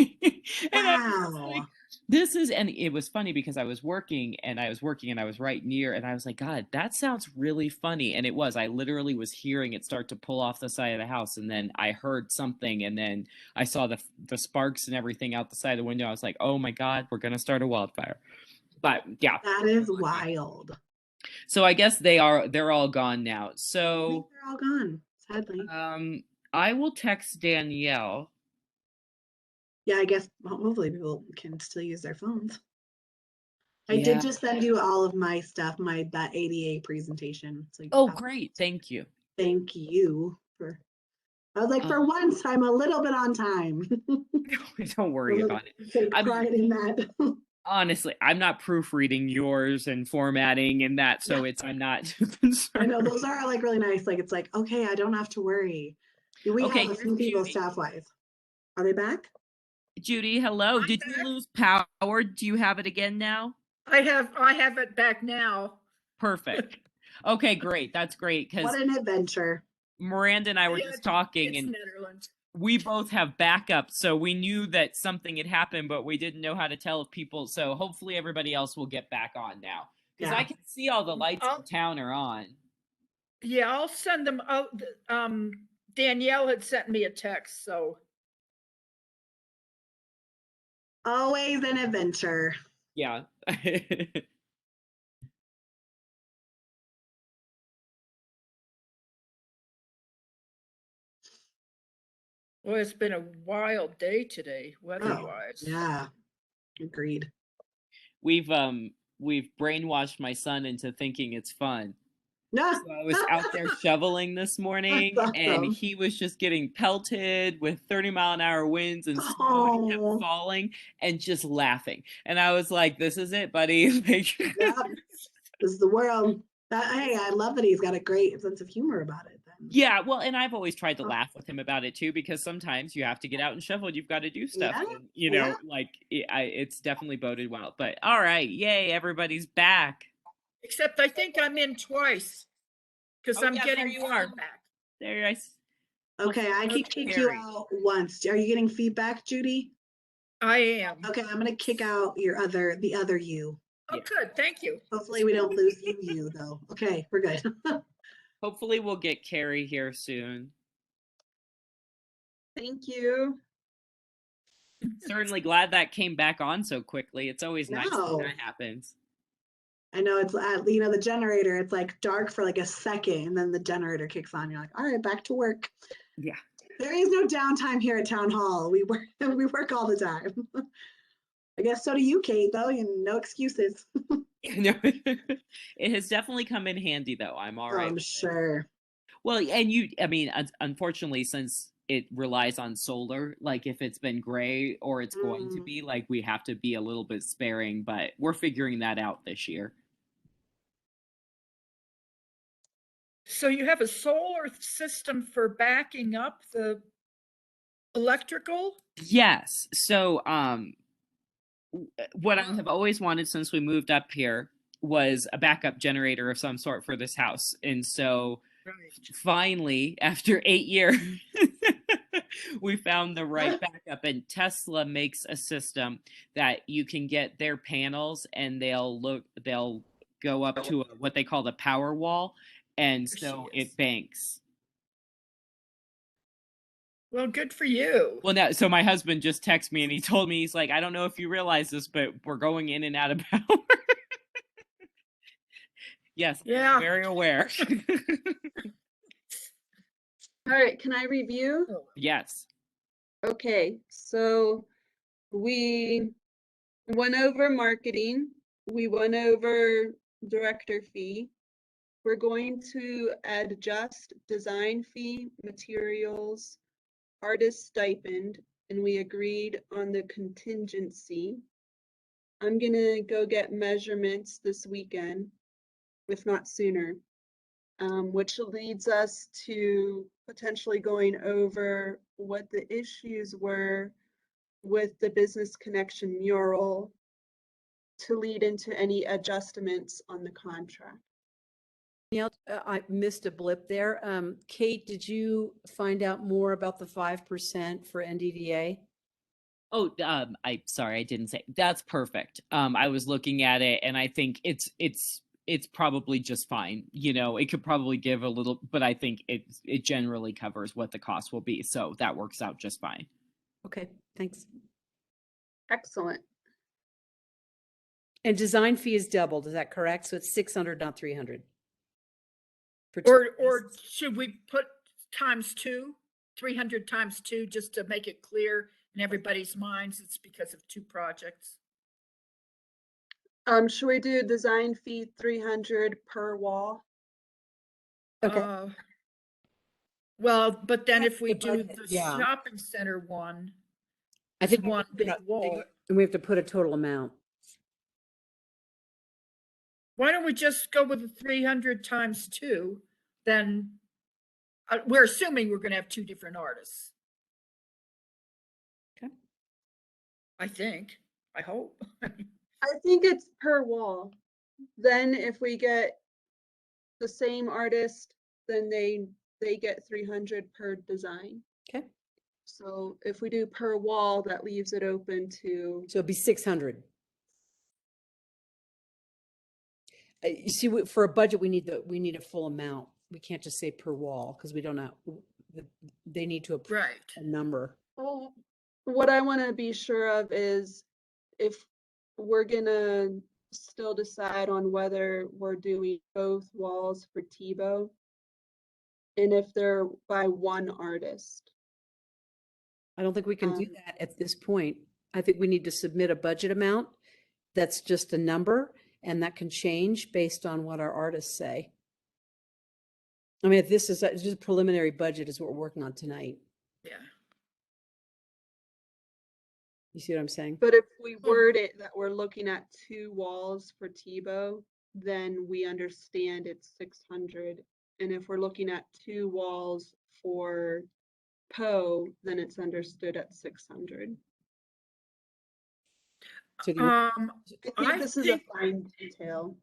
Speaker 3: And
Speaker 4: wow.
Speaker 3: And it was funny because I was working and I was right near, and I was like, God, that sounds really funny. And it was. I literally was hearing it start to pull off the side of the house, and then I heard something, and then I saw the sparks and everything out the side of the window. I was like, oh my God, we're going to start a wildfire. But yeah.
Speaker 4: That is wild.
Speaker 3: So I guess they're all gone now. So
Speaker 4: they're all gone, sadly.
Speaker 3: I will text Danielle.
Speaker 4: Yeah, I guess hopefully people can still use their phones. I did just send you all of my stuff, that ADA presentation. So
Speaker 3: great. Thank you.
Speaker 4: Thank you I was like, for once, I'm a little bit on time.
Speaker 3: Don't worry about it.
Speaker 4: Take pride in that.
Speaker 3: Honestly, I'm not proofreading yours and formatting and that, so I'm not concerned.
Speaker 4: I know those are like really nice. Like it's like, okay, I don't have to worry. We have a few people staff-wise. Are they back?
Speaker 3: Judy, hello. Did you lose power? Do you have it again now?
Speaker 5: I have it back now.
Speaker 3: Perfect. Okay, great. That's great.
Speaker 4: What an adventure.
Speaker 3: Miranda and I were just talking, and
Speaker 5: Netherlands.
Speaker 3: We both have backup, so we knew that something had happened, but we didn't know how to tell if people. So hopefully everybody else will get back on now, because I can see all the lights in town are on.
Speaker 5: Yeah, I'll send them out. Danielle had sent me a text, so.
Speaker 4: Always an adventure.
Speaker 3: Yeah.
Speaker 5: Well, it's been a wild day today, weather-wise.
Speaker 4: Yeah, agreed.
Speaker 3: We've brainwashed my son into thinking it's fun.
Speaker 4: No.
Speaker 3: So I was out there shoveling this morning, and he was just getting pelted with 30-mile-an-hour winds and snow, and kept falling and just laughing. And I was like, "This is it, buddy." Like,
Speaker 4: this is the world. Hey, I love that he's got a great sense of humor about it.
Speaker 3: Yeah, well, and I've always tried to laugh with him about it too, because sometimes you have to get out and shovel. You've got to do stuff, and, like it's definitely boded well. But all right, yay, everybody's back.
Speaker 5: Except I think I'm in twice because I'm getting feedback.
Speaker 3: There I.
Speaker 4: Okay, I can kick you out once. Are you getting feedback, Judy?
Speaker 5: I am.
Speaker 4: Okay, I'm gonna kick out the other you.
Speaker 5: Oh, good. Thank you.
Speaker 4: Hopefully we don't lose you though. Okay, we're good.
Speaker 3: Hopefully we'll get Carrie here soon.
Speaker 1: Thank you.
Speaker 3: Certainly glad that came back on so quickly. It's always nice when that happens.
Speaker 4: I know it's the generator, it's like dark for like a second and then the generator kicks on. You're like, all right, back to work.
Speaker 3: Yeah.
Speaker 4: There is no downtime here at Town Hall. We work all the time. I guess so do you, Kate, though. No excuses.
Speaker 3: It has definitely come in handy, though. I'm all right.
Speaker 4: I'm sure.
Speaker 3: Well, and unfortunately, since it relies on solar, like if it's been gray or it's going to be, like we have to be a little bit sparing, but we're figuring that out this year.
Speaker 5: So you have a solar system for backing up the electrical?
Speaker 3: Yes. So, what I have always wanted since we moved up here was a backup generator of some sort for this house. And so finally, after 8 years, we found the right backup, and Tesla makes a system that you can get their panels and they'll go up to what they call the power wall, and
Speaker 5: There
Speaker 3: so
Speaker 5: she is.
Speaker 3: it banks.
Speaker 5: Well, good for you.
Speaker 3: Well, now, so my husband just texted me and he told me, he's like, I don't know if you realize this, but we're going in and out of power. Yes,
Speaker 5: Yeah.
Speaker 3: I'm very aware.
Speaker 1: All right, can I review?
Speaker 3: Yes.
Speaker 1: Okay, so we went over marketing, we went over director fee. We're going to adjust design fee, materials, artist stipend, and we agreed on the contingency. I'm gonna go get measurements this weekend, if not sooner, which leads us to potentially going over what the issues were with the business connection mural to lead into any adjustments on the contract.
Speaker 2: Yeah, I missed a blip there. Kate, did you find out more about the 5% for NDDA?
Speaker 3: Oh, I sorry, I didn't say that's perfect. I was looking at it and I think it's probably just fine. You know, it could probably give a little, but I think it generally covers what the cost will be. So that works out just fine.
Speaker 2: Okay, thanks.
Speaker 1: Excellent.
Speaker 2: And design fee is doubled, is that correct? So it's 600, not 300. For
Speaker 5: Or should we put times 2, 300 times 2, just to make it clear in everybody's minds it's because of 2 projects?
Speaker 1: Should we do design fee 300 per wall?
Speaker 2: Okay.
Speaker 5: Well, but then
Speaker 2: That's
Speaker 5: if we
Speaker 2: the
Speaker 5: do
Speaker 2: budget,
Speaker 5: the
Speaker 2: yeah.
Speaker 5: shopping center one,
Speaker 2: I
Speaker 5: it's
Speaker 2: think
Speaker 5: one big
Speaker 2: and
Speaker 5: wall.
Speaker 2: we have to put a total amount.
Speaker 5: Why don't we just go with the 300 times 2? Then we're assuming we're going to have 2 different artists.
Speaker 2: Okay.
Speaker 5: I think. I hope.
Speaker 1: I think it's per wall. Then if we get the same artist, then they get 300 per design.
Speaker 2: Okay.
Speaker 1: So if we do per wall, that leaves it open to,
Speaker 2: So it'd be 600. You see, for a budget, we need a full amount. We can't just say per wall because we don't know. They need to approve
Speaker 5: Right.
Speaker 2: a number.
Speaker 1: well, what I want to be sure of is if we're gonna still decide on whether we're doing both walls for Tebow and if they're by one artist.
Speaker 2: I don't think we can do
Speaker 1: Um,
Speaker 2: that at this point. I think we need to submit a budget amount that's just a number, and that can change based on what our artists say. I mean, if this is just a preliminary budget is what we're working on tonight.
Speaker 5: Yeah.
Speaker 2: You see what I'm saying?
Speaker 1: But if we word it that we're looking at 2 walls for Tebow, then we understand it's 600. And if we're looking at 2 walls for Poe, then it's understood at 600.
Speaker 2: So do you,
Speaker 1: I
Speaker 5: I
Speaker 1: think this is a
Speaker 5: think
Speaker 1: fine detail.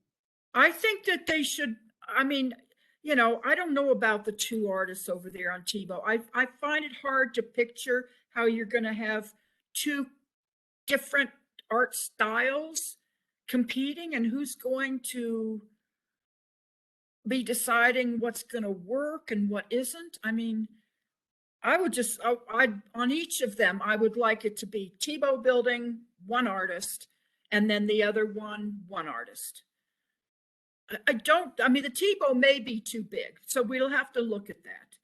Speaker 5: I think that they should, I mean, you know, I don't know about the 2 artists over there on Tebow. I find it hard to picture how you're going to have 2 different art styles competing and who's going to be deciding what's going to work and what isn't. I mean, I would just, on each of them, I would like it to be Tebow building, 1 artist, and then the other one artist. I mean, the Tebow may be too big, so we'll have to look at that.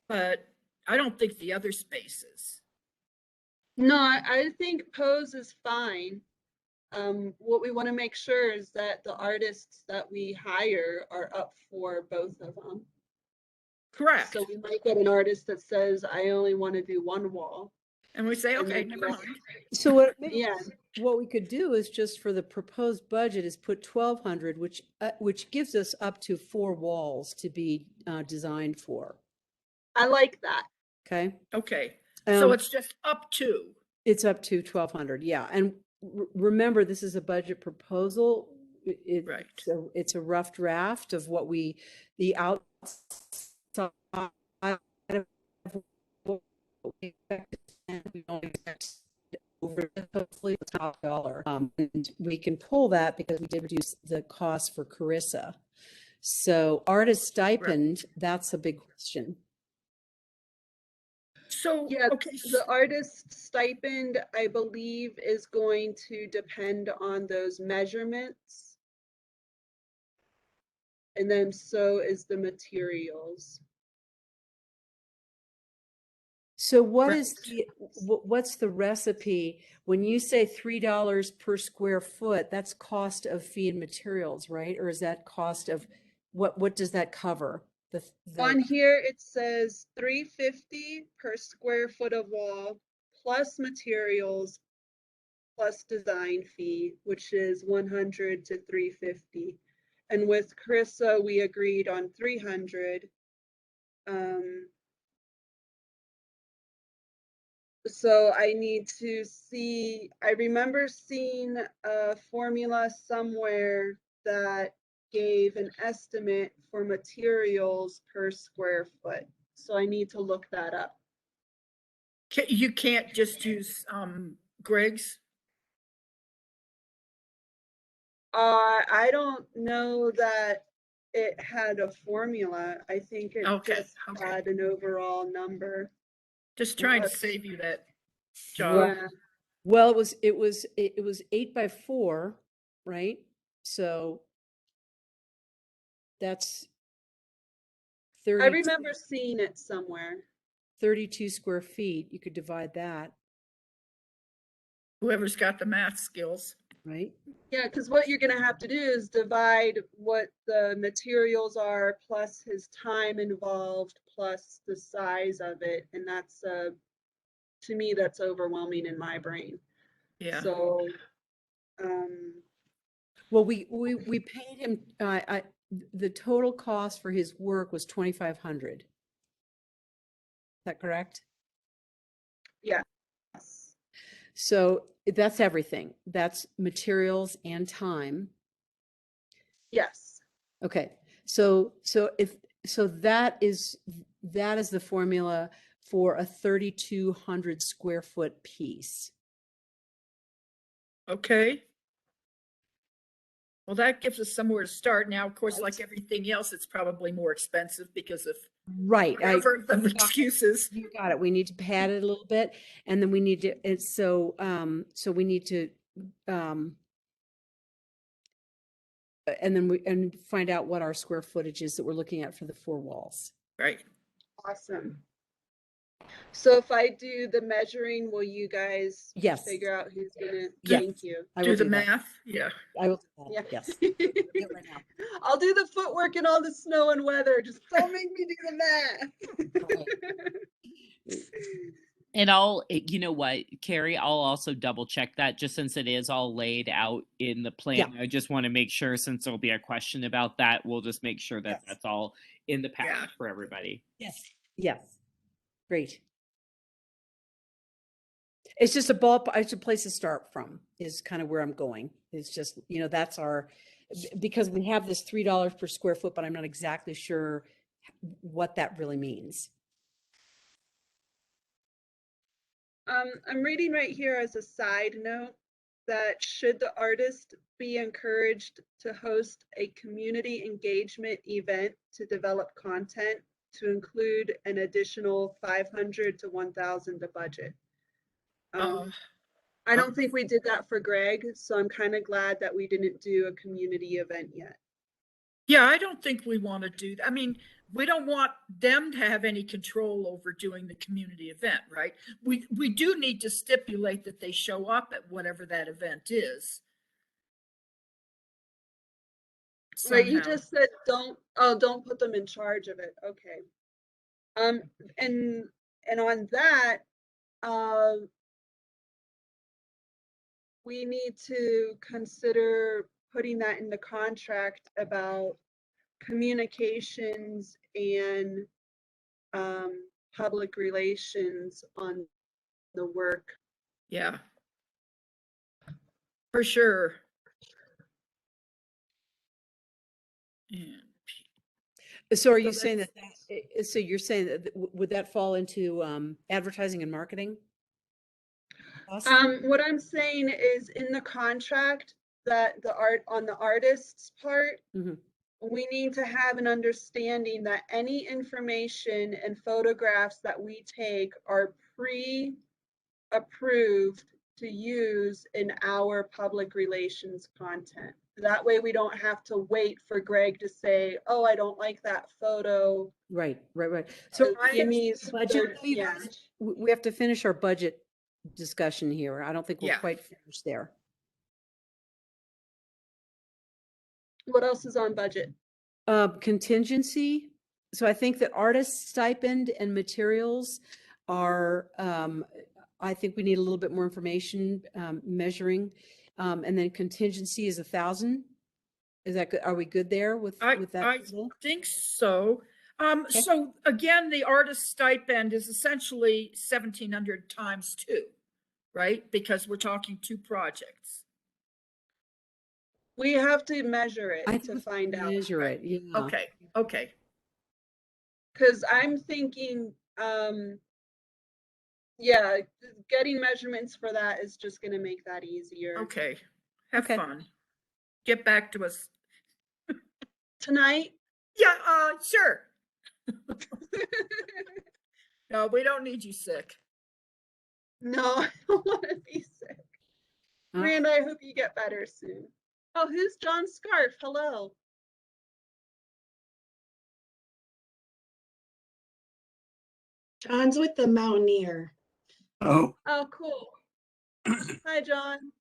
Speaker 5: But I don't think the other spaces.
Speaker 1: No, I think Poe's is fine. What we want to make sure is that the artists that we hire are up for both of them.
Speaker 5: Correct.
Speaker 1: So we might get an artist that says, I only want to do 1 wall.
Speaker 5: And we say,
Speaker 1: And
Speaker 5: okay,
Speaker 1: then
Speaker 5: never
Speaker 1: the
Speaker 5: mind.
Speaker 2: so what?
Speaker 1: Yeah.
Speaker 2: What we could do is just for the proposed budget is put 1,200, which gives us up to 4 walls to be designed for.
Speaker 1: I like that.
Speaker 2: Okay.
Speaker 5: Okay. So
Speaker 2: Um,
Speaker 5: it's just up to.
Speaker 2: It's up to 1,200, yeah. And remember, this is a budget proposal.
Speaker 5: Right.
Speaker 2: It's a rough draft of what the outside of what we expect to spend. We don't expect over hopefully the top dollar. And we can pull that because we did reduce the cost for Carissa. So artist stipend, that's a big question.
Speaker 5: So,
Speaker 1: Yeah,
Speaker 5: okay,
Speaker 1: the artist stipend, I believe, is going to depend on those measurements. And then so is the materials.
Speaker 2: So what is
Speaker 5: Correct.
Speaker 2: what's the recipe? When you say $3 per square foot, that's cost of fee and materials, right? Or is that cost of what does that cover?
Speaker 1: On here, it says $3.50 per square foot of wall, plus materials, plus design fee, which is $100 to $3.50. And with Carissa, we agreed on $300. So I need to see, I remember seeing a formula somewhere that gave an estimate for materials per square foot. So I need to look that up.
Speaker 5: You can't just use Greg's?
Speaker 1: I don't know that it had a formula. I think it
Speaker 5: Okay,
Speaker 1: just
Speaker 5: okay.
Speaker 1: had an overall number.
Speaker 5: Just trying to
Speaker 1: But-
Speaker 5: save you that
Speaker 2: Well,
Speaker 5: job.
Speaker 1: Yeah,
Speaker 2: well, it was 8x4, right? So that's
Speaker 1: I
Speaker 2: 30,
Speaker 1: remember seeing it somewhere.
Speaker 2: 32 square feet. You could divide that,
Speaker 5: Whoever's got the math skills.
Speaker 2: right?
Speaker 1: Yeah, because what you're gonna have to do is divide what the materials are plus his time involved plus the size of it, and that's to me that's overwhelming in my brain.
Speaker 5: Yeah.
Speaker 1: So,
Speaker 2: Well, we paid him. The total cost for his work was 2,500. Is that correct?
Speaker 1: yes,
Speaker 2: So that's everything. That's materials and time.
Speaker 1: yes,
Speaker 2: Okay. So that is the formula for a 3,200 square foot piece.
Speaker 5: Okay. Well, that gives us somewhere to start. Now, of course, like
Speaker 2: Right.
Speaker 5: everything else, it's probably more expensive because of
Speaker 2: Right.
Speaker 5: whatever the excuses.
Speaker 2: You got it. We need to pad it a little bit, and then we need to. It's so we need to and then we find out what our square footage is that we're looking at for the 4 walls.
Speaker 5: Right.
Speaker 1: awesome. So if I do the measuring, will you guys
Speaker 2: Yes.
Speaker 1: figure out who's gonna?
Speaker 2: Yes.
Speaker 1: Thank you.
Speaker 2: I
Speaker 5: Do
Speaker 2: will
Speaker 5: the
Speaker 2: do that.
Speaker 5: math. Yeah.
Speaker 2: I will do that.
Speaker 1: Yeah.
Speaker 2: Yes. Do it right now.
Speaker 1: I'll do the footwork and all the snow and weather. Just don't make me do the math.
Speaker 3: And you know what, Carrie, I'll also double check that just since it is all laid out in the plan.
Speaker 2: Yeah.
Speaker 3: I just want to make sure, since there'll be a question about that, we'll just make sure that
Speaker 2: Yes.
Speaker 3: that's all in the package
Speaker 5: Yeah.
Speaker 3: for everybody.
Speaker 2: Yes. Yes. Great. It's just it's a place to start from is kind of where I'm going. It's just, that's because we have this $3 per square foot, but I'm not exactly sure what that really means.
Speaker 1: I'm reading right here as a side note that should the artist be encouraged to host a community engagement event to develop content to include an additional 500 to 1,000 to budget. I don't think we did that for Greg, so I'm kind of glad that we didn't do a community event yet.
Speaker 5: Yeah, I don't think we want to do that. I mean, we don't want them to have any control over doing the community event, right? We do need to stipulate that they show up at whatever that event is.
Speaker 1: Right, you
Speaker 5: Somehow.
Speaker 1: just said don't put them in charge of it. Okay. And on that, we need to consider putting that in the contract about communications and public relations on the work.
Speaker 5: Yeah. For sure. And
Speaker 2: So are
Speaker 5: So
Speaker 2: you saying that,
Speaker 5: that's-
Speaker 2: so you're saying that, would that fall into advertising and marketing? costs?
Speaker 1: What I'm saying is in the contract that on the artist's part,
Speaker 2: Mhm.
Speaker 1: we need to have an understanding that any information and photographs that we take are pre-approved to use in our public relations content. That way we don't have to wait for Greg to say, oh, I don't like that photo.
Speaker 2: Right. So
Speaker 1: Amy's
Speaker 2: budget,
Speaker 1: yeah.
Speaker 2: we have to finish our budget discussion here. I don't think we're
Speaker 5: Yeah.
Speaker 2: quite finished there.
Speaker 1: What else is on budget?
Speaker 2: Contingency. So I think that artist stipend and materials are, I think we need a little bit more information, measuring. And then contingency is 1,000. Is that good? Are we good there with that?
Speaker 5: I think so. So again, the artist stipend is essentially 1,700 times 2, right? Because we're talking 2 projects.
Speaker 1: We have to measure
Speaker 2: I
Speaker 1: it to find out.
Speaker 2: measure it. Yeah.
Speaker 5: Okay.
Speaker 1: Because I'm thinking, yeah, getting measurements for that is just going to make that easier.
Speaker 5: Okay. Have
Speaker 2: Okay.
Speaker 5: fun. Get back to us.
Speaker 1: Tonight?
Speaker 5: Yeah, sure. No, we don't need you sick.
Speaker 1: No, I don't want to be sick. Miranda, I hope you get better soon. Oh, who's John Scarf? Hello.
Speaker 4: John's with the Mountaineer.
Speaker 6: Oh,
Speaker 1: Oh, cool. Hi, John.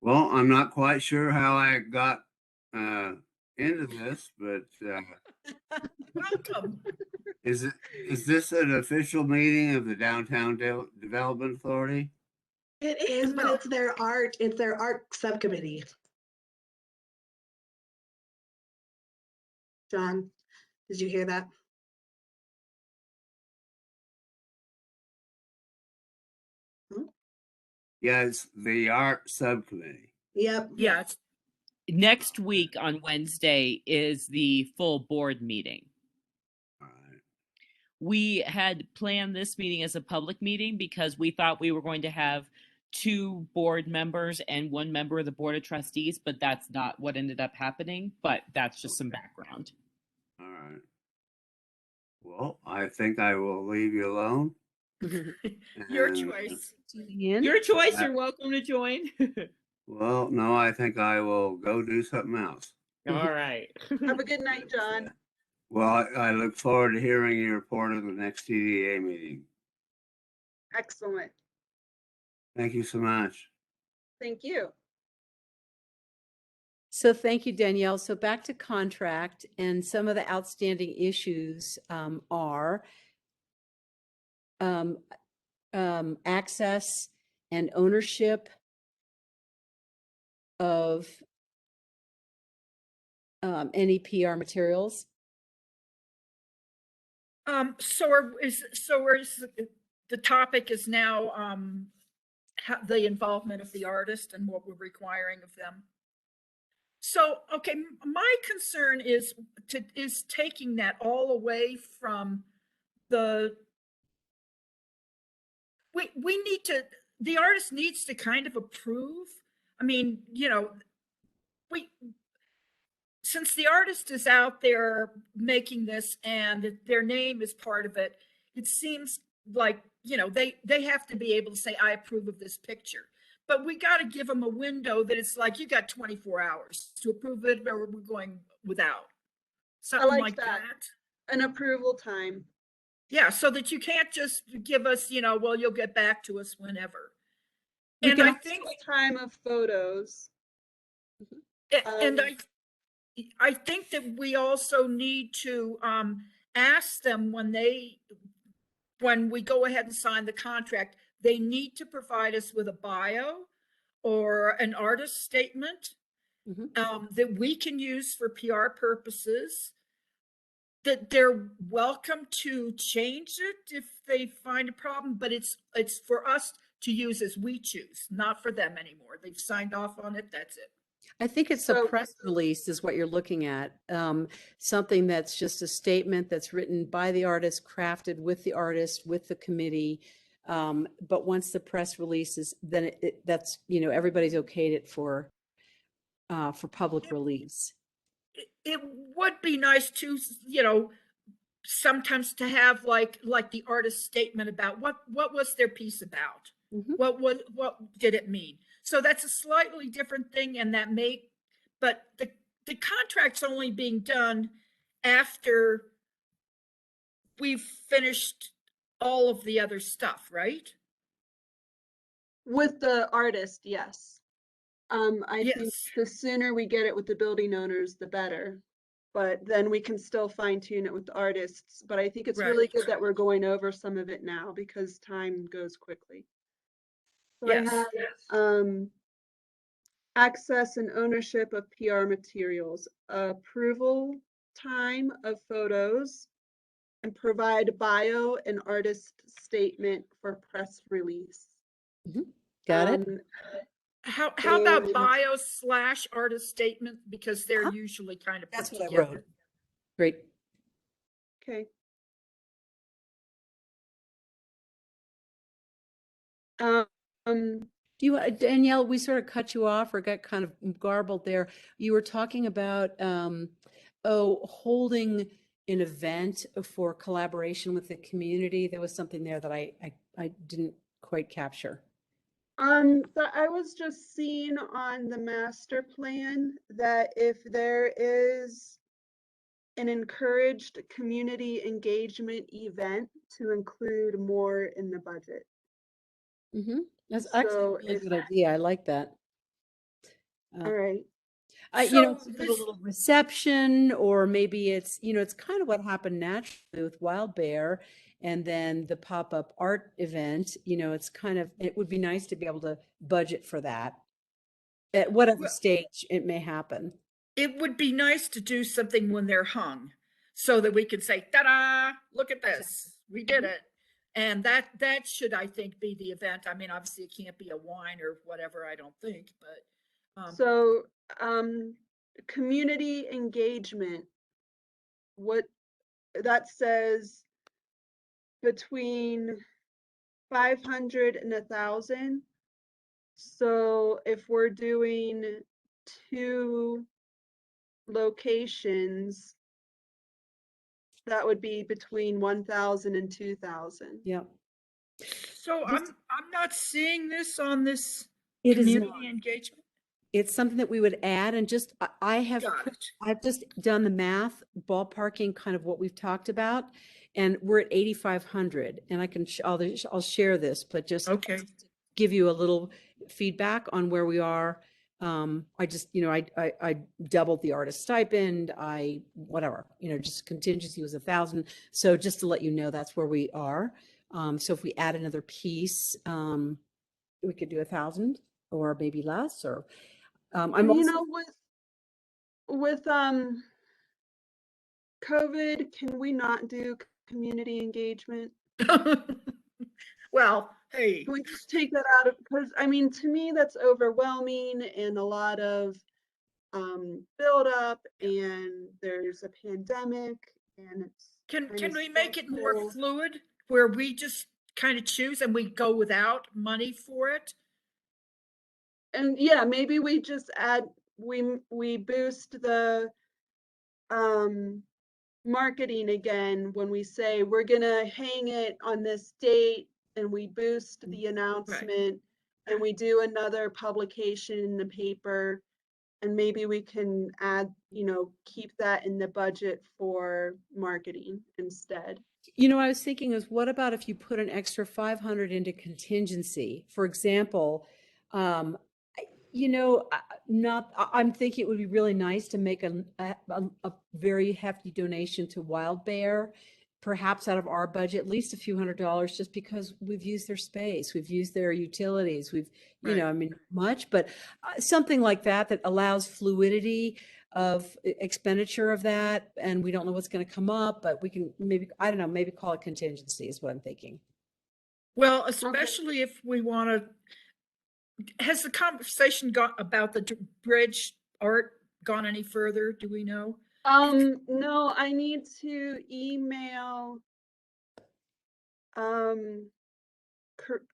Speaker 6: well, I'm not quite sure how I got into this, but
Speaker 5: Welcome.
Speaker 6: is this an official meeting of the Downtown Development Authority?
Speaker 4: It is, but
Speaker 5: No.
Speaker 4: it's their art subcommittee. John, did you hear that?
Speaker 6: Yeah, it's the art subcommittee.
Speaker 4: Yep.
Speaker 5: Yeah, it's
Speaker 3: Next week on Wednesday is the full board meeting.
Speaker 6: All right.
Speaker 3: We had planned this meeting as a public meeting because we thought we were going to have 2 board members and 1 member of the board of trustees, but that's not what ended up happening. But that's just some background.
Speaker 6: All right. Well, I think I will leave you alone.
Speaker 5: your
Speaker 6: and,
Speaker 5: choice.
Speaker 3: Your choice. You're welcome to join.
Speaker 6: Well, no, I think I will go do something else.
Speaker 3: All right.
Speaker 1: Have a good night, John.
Speaker 6: Well, I look forward to hearing your report of the next TDA meeting.
Speaker 1: Excellent.
Speaker 6: Thank you so much.
Speaker 1: Thank you.
Speaker 2: So thank you, Danielle. So back to contract, and some of the outstanding issues are access and ownership of any PR materials.
Speaker 5: So the topic is now the involvement of the artist and what we're requiring of them. So, okay, my concern is taking that all away from the. We need to. The artist needs to kind of approve. I mean, since the artist is out there making this and their name is part of it, it seems like, they have to be able to say, I approve of this picture. But we got to give them a window that it's like, you got 24 hours to approve it, or we're going without. Something
Speaker 1: like
Speaker 5: like
Speaker 1: that.
Speaker 5: that.
Speaker 1: An approval time.
Speaker 5: Yeah, so that you can't just give us, well, you'll get back to us whenever.
Speaker 1: We
Speaker 5: And
Speaker 1: can
Speaker 5: I
Speaker 1: also
Speaker 5: think
Speaker 1: time of photos.
Speaker 5: and I think that we also need to ask them when we go ahead and sign the contract, they need to provide us with a bio or an artist statement that we can use for PR purposes, that they're welcome to change it if they find a problem, but it's for us to use as we choose, not for them anymore. They've signed off on it, that's it.
Speaker 2: I think it's a
Speaker 1: So-
Speaker 2: press release is what you're looking at. Something that's just a statement that's written by the artist, crafted with the artist, with the committee. But once the press releases, then that's, you know, everybody's okayed it for public release.
Speaker 5: It would be nice to, you know, sometimes to have like the artist statement about what was their piece about.
Speaker 2: Mhm.
Speaker 5: What did it mean? So that's a slightly different thing, and that may, but the contract's only being done after we've finished all of the other stuff, right?
Speaker 1: with the artist, yes. I think
Speaker 5: Yes.
Speaker 1: the sooner we get it with the building owners, the better. But then we can still fine tune it with the artists. But I think it's really
Speaker 5: Right.
Speaker 1: good that we're going over some of it now because time goes quickly. So I
Speaker 5: Yes.
Speaker 1: have, access and ownership of PR materials, approval time of photos, and provide bio and artist statement for press release.
Speaker 2: Got it?
Speaker 5: How about
Speaker 1: And-
Speaker 5: bio / artist statement, because they're
Speaker 2: Uh-huh.
Speaker 5: usually kind of
Speaker 2: That's
Speaker 5: put
Speaker 2: what I
Speaker 5: together.
Speaker 2: wrote. Great.
Speaker 1: Okay.
Speaker 2: Do you, Danielle, we sort of cut you off or got kind of garbled there. You were talking about, holding an event for collaboration with the community. There was something there that I didn't quite capture.
Speaker 1: So I was just seeing on the master plan that if there is an encouraged community engagement event to include more in the budget.
Speaker 2: That's actually a
Speaker 1: So
Speaker 2: really
Speaker 1: if-
Speaker 2: good idea. I like that.
Speaker 1: All right.
Speaker 2: You know,
Speaker 5: So
Speaker 2: sort of
Speaker 5: this-
Speaker 2: a little reception, or maybe it's, you know, it's kind of what happened naturally with Wild Bear and then the pop-up art event. You know, it's kind of, it would be nice to be able to budget for that at whatever
Speaker 5: Well-
Speaker 2: stage it may happen.
Speaker 5: It would be nice to do something when they're hung, so that we could say, ta-da, look at this, we did it. And that should, I think, be the event. I mean, obviously it can't be a wine or whatever, I don't think, but.
Speaker 1: So, community engagement, what that says between 500 and 1,000. So if we're doing 2 locations, that would be between 1,000 and 2,000.
Speaker 2: Yeah.
Speaker 5: So
Speaker 2: This-
Speaker 5: I'm not seeing this on this
Speaker 2: It is
Speaker 5: community
Speaker 2: not.
Speaker 5: engagement.
Speaker 2: It's something that we would add, and just, I have,
Speaker 5: Got it.
Speaker 2: I've just done the math, ballparking kind of what we've talked about, and we're at 8,500, and I can, I'll share this, but just
Speaker 5: Okay.
Speaker 2: give you a little feedback on where we are. I just, you know, I doubled the artist stipend, whatever, you know, just contingency was 1,000. So just to let you know, that's where we are. So if we add another piece, we could do 1,000 or maybe less, or, I'm
Speaker 1: And you
Speaker 2: also,
Speaker 1: know, with COVID, can we not do community engagement?
Speaker 5: Well, hey,
Speaker 1: Can we just take that out of, because I mean, to me, that's overwhelming and a lot of buildup, and there's a pandemic, and it's
Speaker 5: can
Speaker 1: kinda
Speaker 5: we make it more
Speaker 1: stressful.
Speaker 5: fluid, where we just kind of choose and we go without money for it?
Speaker 1: And yeah, maybe we just add, we boost the marketing again when we say we're gonna hang it on this date, and we boost the announcement, and we do another publication in the paper, and maybe we can add, you know, keep that in the budget for marketing instead.
Speaker 2: you know, I was thinking is, what about if you put an extra 500 into contingency? For example, you know, I'm thinking it would be really nice to make a very hefty donation to Wild Bear, perhaps out of our budget, at least a few $100s, just because we've used their space, we've used their utilities, we've, you know,
Speaker 5: Right.
Speaker 2: I mean, much, but something like that, that allows fluidity of expenditure of that. And we don't know what's going to come up, but we can maybe, I don't know, maybe call it contingency is what I'm thinking.
Speaker 5: Well, especially if we want to, has the conversation about the bridge art gone any further? Do we know?
Speaker 1: No, I need to email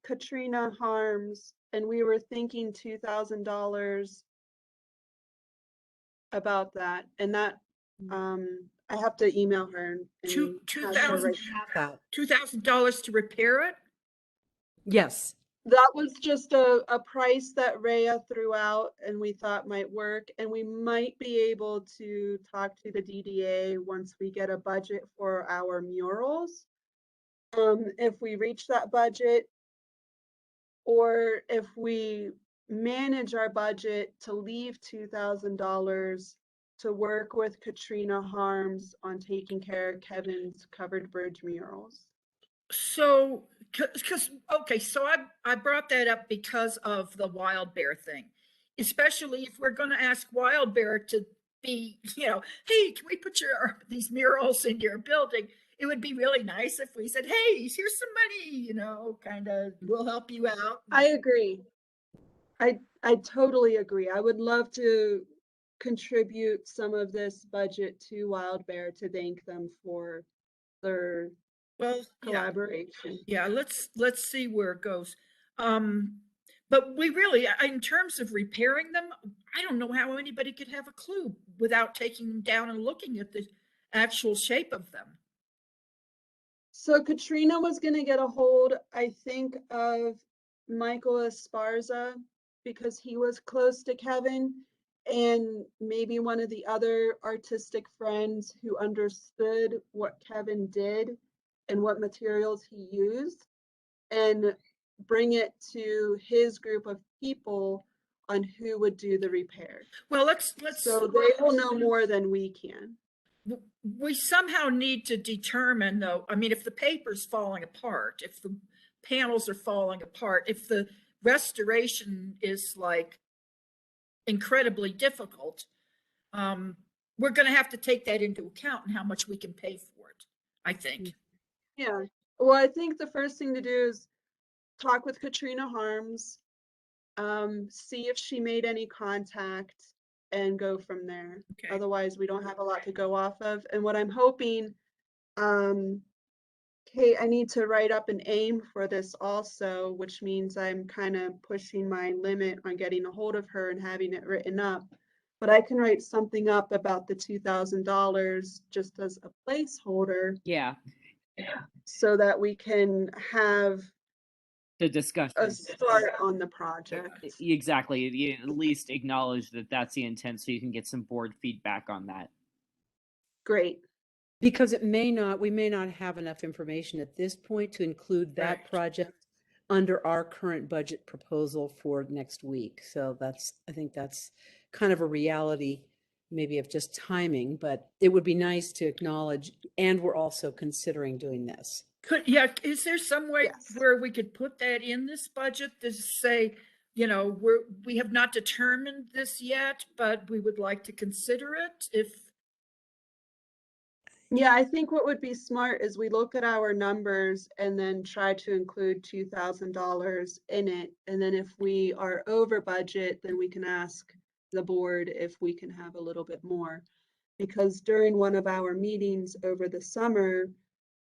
Speaker 1: Katrina Harms, and we were thinking $2,000 about that, and that I have to email her and
Speaker 5: Two
Speaker 1: have her
Speaker 5: thousand
Speaker 1: write-
Speaker 5: $2,000 to repair it?
Speaker 2: Yes.
Speaker 1: That was just a price that Rhea threw out and we thought might work, and we might be able to talk to the DDA once we get a budget for our murals. If we reach that budget, or if we manage our budget to leave $2,000 to work with Katrina Harms on taking care of Kevin's covered bridge murals.
Speaker 5: So, okay, so I brought that up because of the Wild Bear thing, especially if we're going to ask Wild Bear to be, hey, can we put these murals in your building? It would be really nice if we said, hey, here's some money, kind of, we'll help you out.
Speaker 1: I agree. I totally agree. I would love to contribute some of this budget to Wild Bear to thank them for their collaboration.
Speaker 5: Yeah, let's see where it goes. But we really, in terms of repairing them, I don't know how anybody could have a clue without taking them down and looking at the actual shape of them.
Speaker 1: So Katrina was going to get a hold, I think, of Michael Esparza because he was close to Kevin, and maybe one of the other artistic friends who understood what Kevin did and what materials he used, and bring it to his group of people on who would do the repairs.
Speaker 5: Well, let's
Speaker 1: So they will know more than we can.
Speaker 5: We somehow need to determine, though, I mean, if the paper's falling apart, if the panels are falling apart, if the restoration is like incredibly difficult, we're going to have to take that into account and how much we can pay for it, I think.
Speaker 1: Yeah. Well, I think the first thing to do is talk with Katrina Harms, see if she made any contact, and go from there.
Speaker 5: Okay.
Speaker 1: Otherwise, we don't have a lot to go off of. And what I'm hoping, Kate, I need to write up an aim for this also, which means I'm kind of pushing my limit on getting a hold of her and having it written up. But I can write something up about the $2,000 just as a placeholder.
Speaker 3: Yeah.
Speaker 1: So that we can have
Speaker 3: The discussion.
Speaker 1: a start on the project.
Speaker 3: Exactly. You at least acknowledge that that's the intent so you can get some board feedback on that.
Speaker 1: Great.
Speaker 2: Because we may not have enough information at this point to include that
Speaker 5: Right.
Speaker 2: project under our current budget proposal for next week. So I think that's kind of a reality, maybe of just timing, but it would be nice to acknowledge, and we're also considering doing this.
Speaker 5: Is there some way where we could put that in this budget to say, we have not determined this yet, but we would like to consider it
Speaker 1: Yeah, I think what would be smart is we look at our numbers and then try to include $2,000 in it. And then if we are over budget, then we can ask the board if we can have a little bit more. Because during one of our meetings over the summer,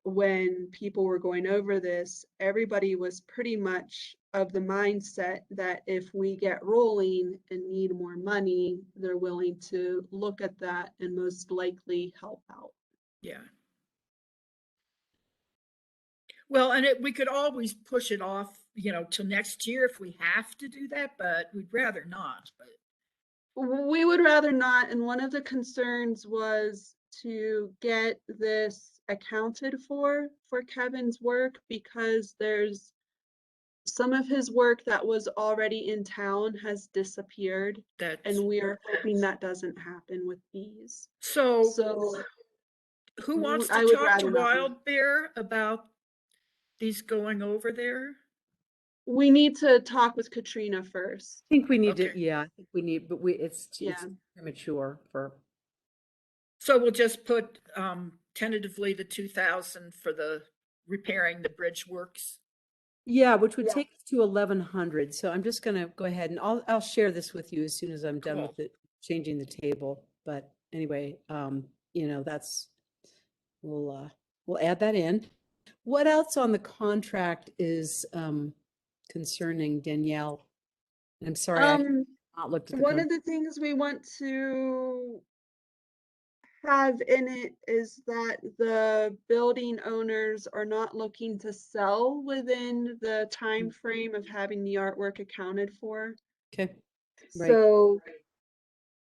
Speaker 1: when people were going over this, everybody was pretty much of the mindset that if we get rolling and need more money, they're willing to look at that and most likely help out.
Speaker 5: Yeah. Well, and we could always push it off, till next year if we have to do that, but we'd rather not. But
Speaker 1: we would rather not. And one of the concerns was to get this accounted for Kevin's work, because there's some of his work that was already in town has disappeared, and we are hoping that doesn't happen with these.
Speaker 5: So who wants to talk to Wild Bear about these going over there?
Speaker 1: We need to talk with Katrina first.
Speaker 2: I think we need to, I think we need, but it's premature for.
Speaker 5: So we'll just put tentatively the 2,000 for the repairing the bridge works.
Speaker 2: Yeah, which would
Speaker 1: Yeah.
Speaker 2: take us to 1100. So I'm just gonna go ahead and I'll share this with you as soon as I'm done
Speaker 5: Cool.
Speaker 2: with it, changing the table. But anyway, you know, we'll add that in. What else on the contract is concerning Danielle? I'm sorry, I have not looked at the
Speaker 1: One
Speaker 2: contract.
Speaker 1: of the things we want to have in it is that the building owners are not looking to sell within the time frame of having the artwork accounted for.
Speaker 2: Okay, right.
Speaker 1: So,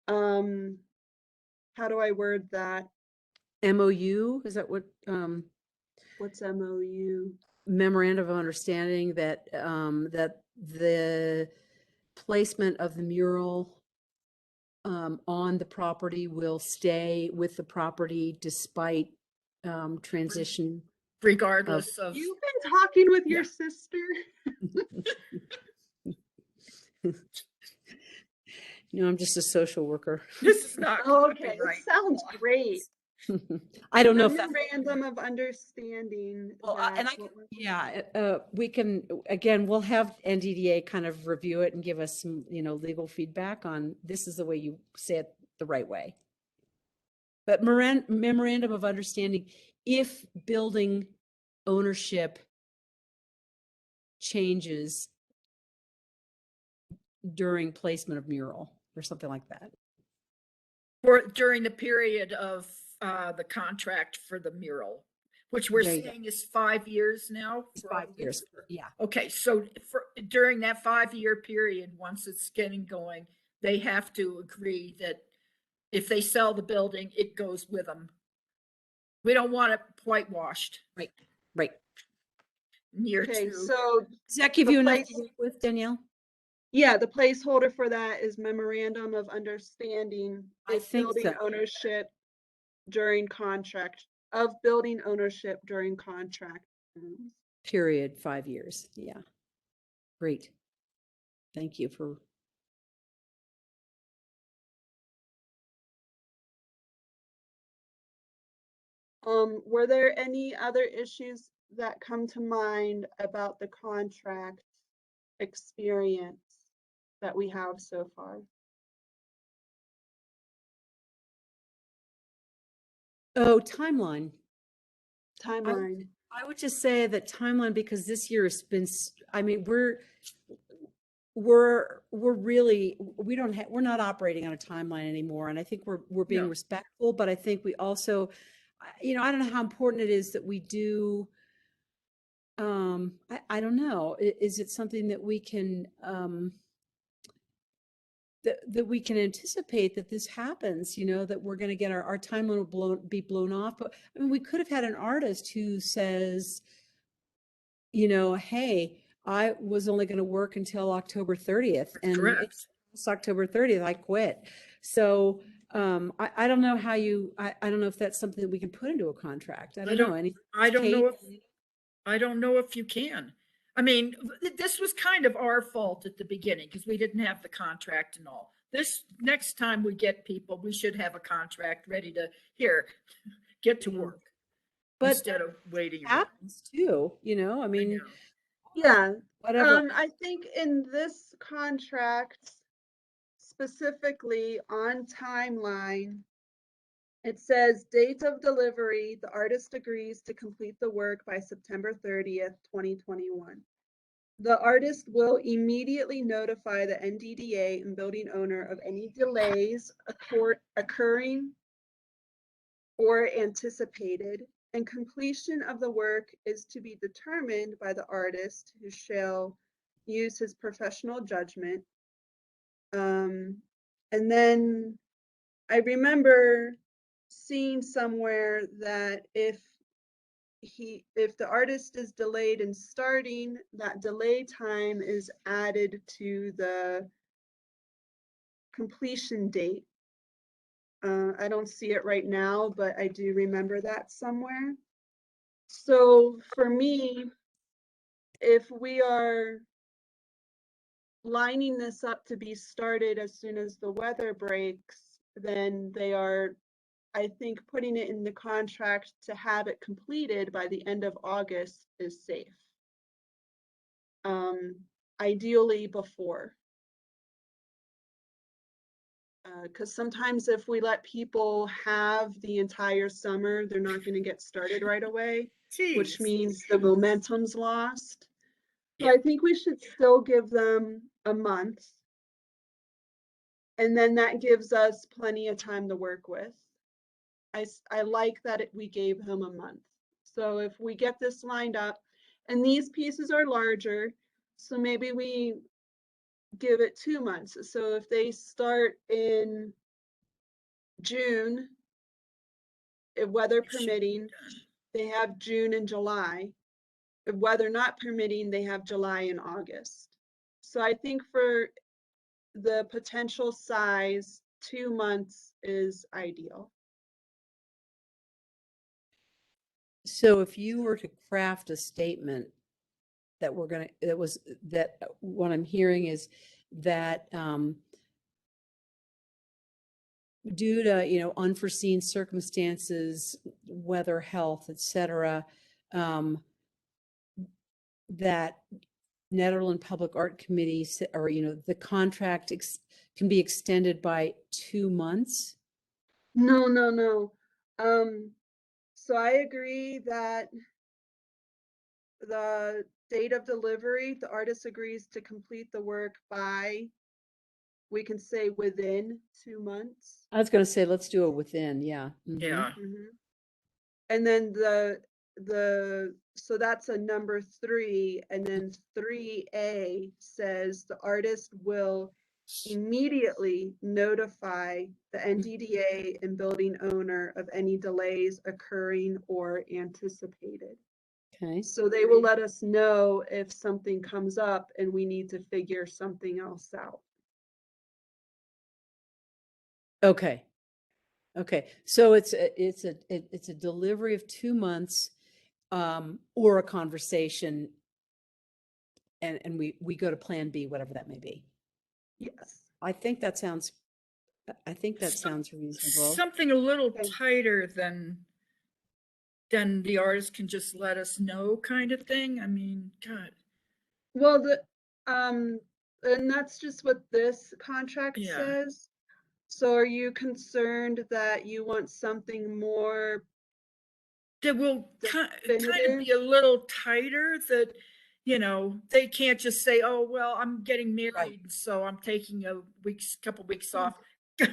Speaker 1: how do I word that?
Speaker 2: MOU, is that what,
Speaker 1: What's MOU?
Speaker 2: memorandum of understanding that, that the placement of the mural on the property will stay with the property despite transition.
Speaker 5: Regardless of,
Speaker 1: You've been talking with your
Speaker 5: Yeah.
Speaker 1: sister?
Speaker 2: You know, I'm just a social worker.
Speaker 5: this is not
Speaker 1: Oh, okay,
Speaker 5: copyright
Speaker 1: it sounds
Speaker 5: law.
Speaker 1: great.
Speaker 2: I don't know if that's.
Speaker 1: Memorandum of understanding
Speaker 2: Well,
Speaker 1: that
Speaker 2: and I
Speaker 1: what
Speaker 2: can,
Speaker 1: we're-
Speaker 2: yeah, we can, again, we'll have NDDA kind of review it and give us some, you know, legal feedback on this is the way you say it the right way. But memorandum of understanding, if building ownership changes during placement of mural or something like that.
Speaker 5: For during the period of the contract for the mural, which we're
Speaker 2: There you go.
Speaker 5: saying is 5 years now.
Speaker 2: It's
Speaker 5: for all
Speaker 2: 5
Speaker 5: of
Speaker 2: years.
Speaker 5: these?
Speaker 2: Yeah.
Speaker 5: Okay, so for during that 5-year period, once it's getting going, they have to agree that if they sell the building, it goes with them. We don't want it whitewashed
Speaker 2: Right. Right.
Speaker 5: near
Speaker 1: Okay,
Speaker 5: to.
Speaker 1: so
Speaker 2: Does that give
Speaker 1: The
Speaker 2: you enough
Speaker 1: place-
Speaker 2: to work with, Danielle?
Speaker 1: yeah, the placeholder for that is memorandum of understanding
Speaker 2: I
Speaker 1: if
Speaker 2: think
Speaker 1: building
Speaker 2: so.
Speaker 1: ownership during contract of building ownership during contract. terms.
Speaker 2: Period, 5 years. Yeah. Great. Thank you for.
Speaker 1: Were there any other issues that come to mind about the contract experience that we have so far?
Speaker 2: Oh, timeline.
Speaker 1: Timeline.
Speaker 2: I would just say that timeline, because this year has been, I mean, we're really, we're not operating on a timeline anymore. And I think we're being
Speaker 5: No.
Speaker 2: respectful, but I think we also, you know, I don't know how important it is that we do, I don't know. Is it something that we can, that we can anticipate that this happens, you know, that we're going to get our timeline will be blown off. But I mean, we could have had an artist who says, you know, hey, I was only going to work until October 30th, and
Speaker 5: Correct.
Speaker 2: it's October 30th, I quit. So I don't know how you, I don't know if that's something that we can put into a contract. I don't know.
Speaker 5: I don't know
Speaker 2: Kate?
Speaker 5: if I don't know if you can. I mean, this was kind of our fault at the beginning because we didn't have the contract and all. This next time we get people, we should have a contract ready to here, get to work
Speaker 2: But
Speaker 5: instead of waiting.
Speaker 2: it
Speaker 5: around.
Speaker 2: happens too, you know, I mean,
Speaker 5: know.
Speaker 1: Yeah,
Speaker 2: whatever.
Speaker 1: I think in this contract, specifically on timeline, it says date of delivery, the artist agrees to complete the work by September 30th, 2021. The artist will immediately notify the NDDA and building owner of any delays occurring or anticipated, and completion of the work is to be determined by the artist, who shall use his professional judgment. And then I remember seeing somewhere that if the artist is delayed in starting, that delay time is added to the completion date. I don't see it right now, but I do remember that somewhere. So for me, if we are lining this up to be started as soon as the weather breaks, then they are, I think, putting it in the contract to have it completed by the end of August is safe. Ideally before. Because sometimes if we let people have the entire summer, they're not going to get started right away, which
Speaker 5: Jeez.
Speaker 1: means the momentum's lost. So
Speaker 5: Yeah.
Speaker 1: I think we should still give them a month. And then that gives us plenty of time to work with. I like that we gave him a month. So if we get this lined up, and these pieces are larger, so maybe we give it 2 months. So if they start in June, if weather
Speaker 5: It should be
Speaker 1: permitting,
Speaker 5: done.
Speaker 1: they have June and July. If weather not permitting, they have July and August. So I think for the potential size, 2 months is ideal.
Speaker 2: So if you were to craft a statement that what I'm hearing is that due to, you know, unforeseen circumstances, weather, health, etc., that Nederland Public Art Committee or, you know, the contract can be extended by 2 months.
Speaker 1: No, no, no. So I agree that the date of delivery, the artist agrees to complete the work by, we can say within 2 months.
Speaker 2: I was going to say, let's do it within, yeah. Mhm.
Speaker 5: Yeah.
Speaker 1: And then so that's a number 3, and then 3A says the artist will immediately notify the NDDA and building owner of any delays occurring or anticipated.
Speaker 2: Okay.
Speaker 1: So they will let us know if something comes up and we need to figure something else out.
Speaker 2: Okay. Okay. So it's a delivery of 2 months, or a conversation, and we go to plan B, whatever that may be.
Speaker 1: Yes.
Speaker 2: I think that sounds reasonable.
Speaker 5: Something a little
Speaker 1: Okay.
Speaker 5: tighter than the artist can just let us know kind of thing. I mean, God.
Speaker 1: Well, and that's just what this contract
Speaker 5: Yeah.
Speaker 1: says. So are you concerned that you want something more?
Speaker 5: That will kind of be
Speaker 1: Definitive?
Speaker 5: a little tighter, that, you know, they can't just say, oh, well, I'm getting married, so I'm taking couple weeks off.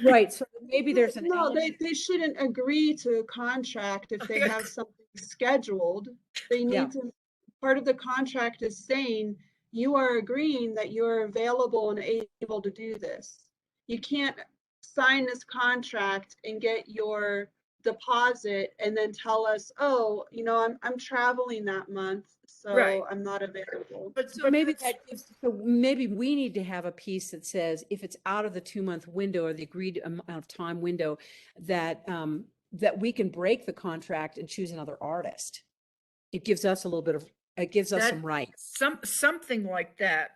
Speaker 2: Right. So maybe there's an
Speaker 1: No,
Speaker 2: element.
Speaker 1: they shouldn't agree to a contract if they have something scheduled. They
Speaker 2: Yeah.
Speaker 1: need to, part of the contract is saying you are agreeing that you're available and able to do this. You can't sign this contract and get your deposit and then tell us, oh, you know, I'm traveling that month, so
Speaker 5: Right.
Speaker 1: I'm not available.
Speaker 5: But
Speaker 2: So maybe
Speaker 5: that's-
Speaker 2: so maybe we need to have a piece that says if it's out of the 2 month window or the agreed amount of time window, that that we can break the contract and choose another artist. It gives us some rights.
Speaker 5: something like that.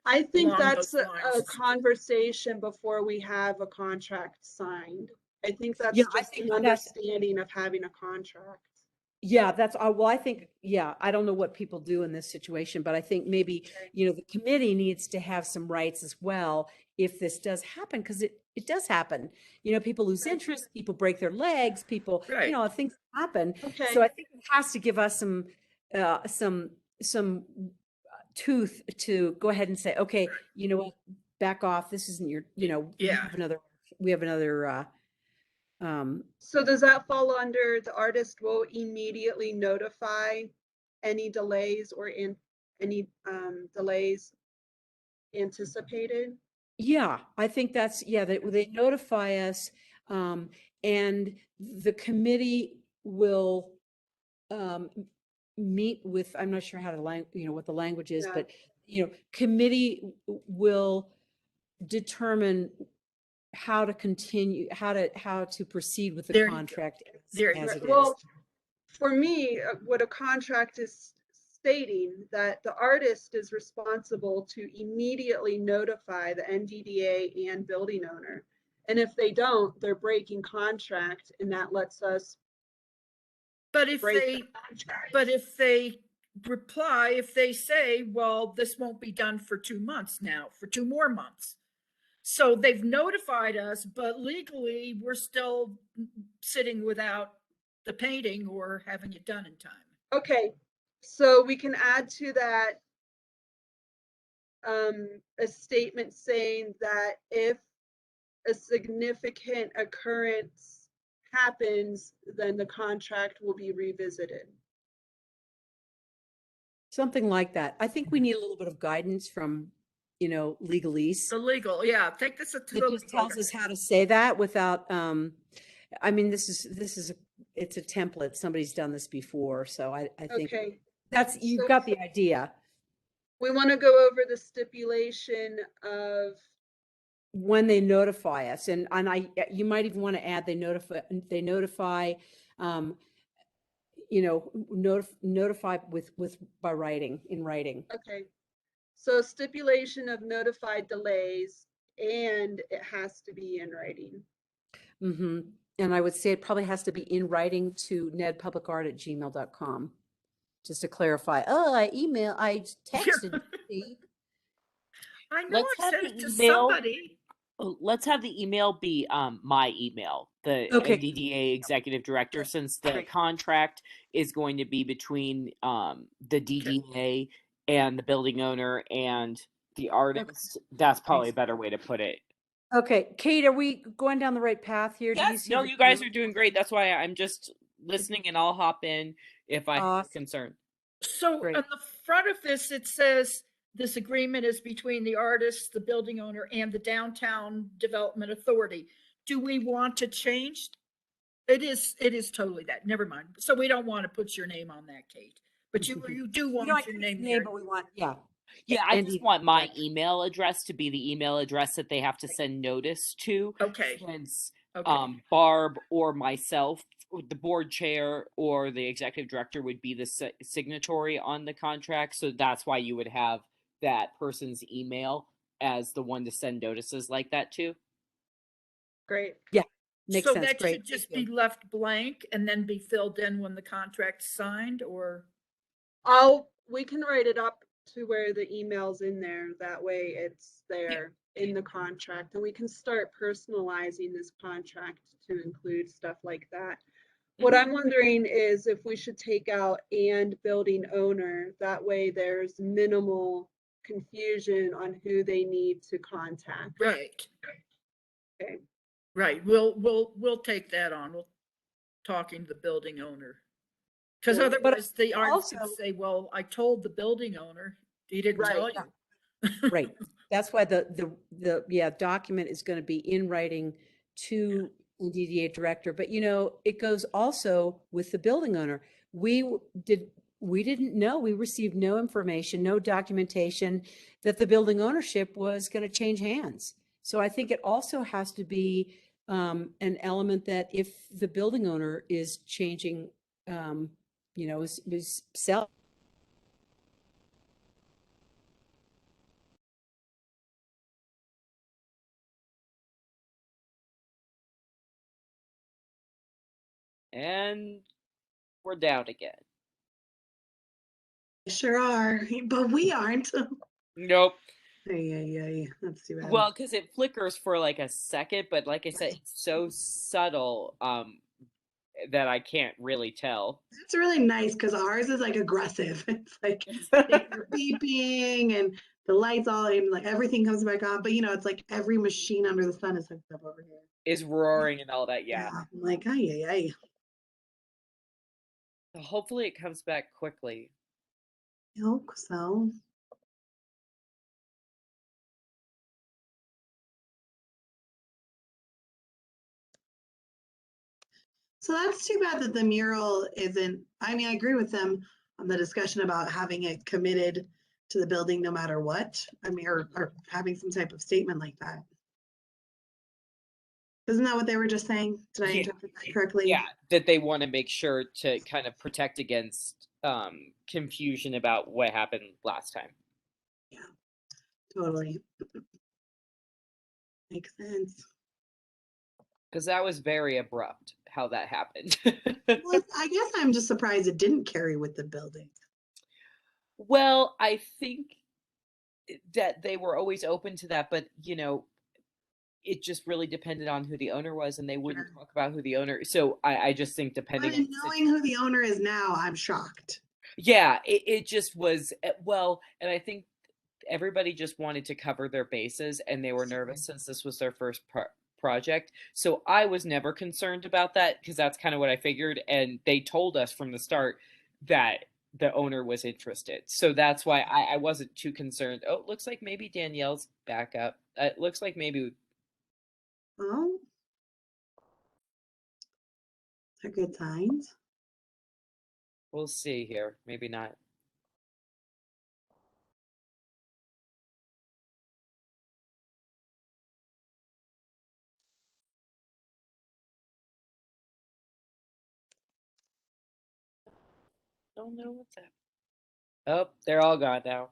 Speaker 1: I think
Speaker 5: Along
Speaker 1: that's
Speaker 5: those
Speaker 1: a
Speaker 5: lines.
Speaker 1: conversation before we have a contract signed. I think that's
Speaker 2: Yeah, I
Speaker 1: just
Speaker 2: think
Speaker 1: an understanding of having a contract.
Speaker 2: Yeah, that's, well, I think, yeah, I don't know what people do in this situation, but I think maybe, you know, the committee needs to have some rights as well if this does happen, because it does happen. You know, people lose interest, people break their legs, people, you
Speaker 5: Right.
Speaker 2: know, things happen.
Speaker 1: Okay.
Speaker 2: So I think it has to give us some tooth to go ahead and say, okay, you know what, back off. This isn't your, you know,
Speaker 5: Yeah.
Speaker 2: we have another,
Speaker 1: So does that fall under the artist will immediately notify any delays or any delays anticipated?
Speaker 2: yeah, I think that's, yeah, they notify us, and the committee will meet with, I'm not sure how to you know, what the language is,
Speaker 1: Yeah.
Speaker 2: but, you know, committee will determine how to continue, how to proceed with the
Speaker 5: There you go.
Speaker 2: contract
Speaker 5: There-
Speaker 2: as it is.
Speaker 1: Well, for me, what a contract is stating that the artist is responsible to immediately notify the NDDA and building owner. And if they don't, they're breaking contract, and that lets us
Speaker 5: But if
Speaker 1: break
Speaker 5: they,
Speaker 1: the contract.
Speaker 5: but if they reply if they say, well, this won't be done for 2 months now, for 2 more months. So they've notified us, but legally we're still sitting without the painting or having it done in time.
Speaker 1: Okay, so we can add to that a statement saying that if a significant occurrence happens, then the contract will be revisited.
Speaker 2: Something like that. I think we need a little bit of guidance from, legalese.
Speaker 5: The legal, yeah, take this to
Speaker 2: It
Speaker 5: the
Speaker 2: just
Speaker 5: legal
Speaker 2: tells
Speaker 5: guy.
Speaker 2: us how to say that without, I mean, it's a template. Somebody's done this before, so I think
Speaker 1: Okay,
Speaker 2: you've
Speaker 1: So-
Speaker 2: got the idea.
Speaker 1: we want to go over the stipulation of,
Speaker 2: When they notify us, and you might even want to add, they notify, notify by writing, in writing.
Speaker 1: okay, so stipulation of notified delays, and it has to be in writing.
Speaker 2: Mm-hmm. And I would say it probably has to be in writing to nedpublicart@gmail.com. Just to clarify, I texted Steve.
Speaker 5: I know
Speaker 3: Let's
Speaker 5: I
Speaker 3: have
Speaker 5: sent
Speaker 3: the
Speaker 5: it to
Speaker 3: email.
Speaker 5: somebody.
Speaker 3: Let's have the email be my email, the
Speaker 2: Okay.
Speaker 3: NDDA executive director, since the
Speaker 2: Great.
Speaker 3: contract is going to be between the DDA and the building owner and the artist. That's probably a better way to put it.
Speaker 2: Okay, Kate, are we going down the right path here? Do you
Speaker 3: Yes,
Speaker 2: see
Speaker 3: no,
Speaker 2: the
Speaker 3: you guys
Speaker 2: timer?
Speaker 3: are doing great. That's why I'm just listening, and I'll hop in if I have a
Speaker 2: Awesome.
Speaker 3: concern.
Speaker 5: So
Speaker 2: Great.
Speaker 5: on the front of this, it says this agreement is between the artist, the building owner, and the Downtown Development Authority. Do we want to change? It is totally that. Never mind. So we don't want to put your name on that, Kate. But you do
Speaker 2: We
Speaker 5: want
Speaker 2: don't
Speaker 5: your
Speaker 2: use
Speaker 5: name
Speaker 2: the
Speaker 5: there.
Speaker 2: but we want, yeah.
Speaker 3: Yeah, I
Speaker 2: And
Speaker 3: just
Speaker 2: the-
Speaker 3: want my email address to be the email address that they have to send notice to.
Speaker 5: Okay.
Speaker 3: Since
Speaker 5: Okay.
Speaker 3: Barb or myself, the board chair or the executive director would be the signatory on the contract. So that's why you would have that person's email as the one to send notices like that to.
Speaker 1: Great.
Speaker 2: Makes
Speaker 5: So
Speaker 2: sense.
Speaker 5: that
Speaker 2: Great.
Speaker 5: should just
Speaker 2: Thank
Speaker 5: be
Speaker 2: you.
Speaker 5: left blank and then be filled in when the contract's signed, or?
Speaker 1: We can write it up to where the email's in there. That way it's there in the contract, and we can start personalizing this contract to include stuff like that. What I'm wondering is if we should take out "and building owner." That way there's minimal confusion on who they need to contact.
Speaker 5: Right.
Speaker 1: Okay.
Speaker 5: Right. We'll take that on. We'll talking to the building owner. Because
Speaker 1: Cool.
Speaker 5: otherwise the artist could
Speaker 2: also-
Speaker 5: say, well, I told the building owner, he didn't
Speaker 1: Right,
Speaker 5: tell
Speaker 2: yeah.
Speaker 5: you.
Speaker 2: Right. That's why the document is going to be in writing to the DDA director. But it goes also with the building owner. We didn't know, we received no information, no documentation that the building ownership was going to change hands. So I think it also has to be an element that if the building owner is changing, is selling.
Speaker 3: And we're down again.
Speaker 4: Sure are, but we aren't.
Speaker 3: Nope.
Speaker 4: Yeah, that's too bad.
Speaker 3: Well, because it flickers for like a second, but like I said, it's so subtle that I can't really tell.
Speaker 4: It's really nice because ours is like aggressive. It's like they're beeping and the lights all and like everything comes back on. But it's like every machine under the sun is hooked up over here.
Speaker 3: Is roaring and all that, yeah.
Speaker 4: I'm like, ay.
Speaker 3: Hopefully it comes back quickly.
Speaker 4: I hope so. So that's too bad that the mural isn't, I mean, I agree with them on the discussion about having it committed to the building no matter what. I mean, or having some type of statement like that. Isn't that what they were just saying? Did I
Speaker 3: Yeah.
Speaker 4: interpret that correctly?
Speaker 3: Yeah, that they want to make sure to kind of protect against confusion about what happened last time.
Speaker 4: Totally. Makes sense.
Speaker 3: Because that was very abrupt how that happened.
Speaker 4: Well, I guess I'm just surprised it didn't carry with the building.
Speaker 3: Well, I think that they were always open to that, but it just really depended on who the owner was, and they wouldn't
Speaker 4: Sure.
Speaker 3: talk about who the owner. So I just think
Speaker 4: I
Speaker 3: depending on
Speaker 4: mean,
Speaker 3: the
Speaker 4: knowing who the owner is now, I'm shocked.
Speaker 3: yeah, it just was well, and I think everybody just wanted to cover their bases, and they were nervous since this was their first project. So I was never concerned about that because that's kind of what I figured, and they told us from the start that the owner was interested. So that's why I wasn't too concerned. Oh, it looks like maybe Danielle's back up. It looks like maybe
Speaker 4: Oh, they're good signs.
Speaker 3: we'll see here. Maybe not. Don't know what's that. Oh, they're all gone now.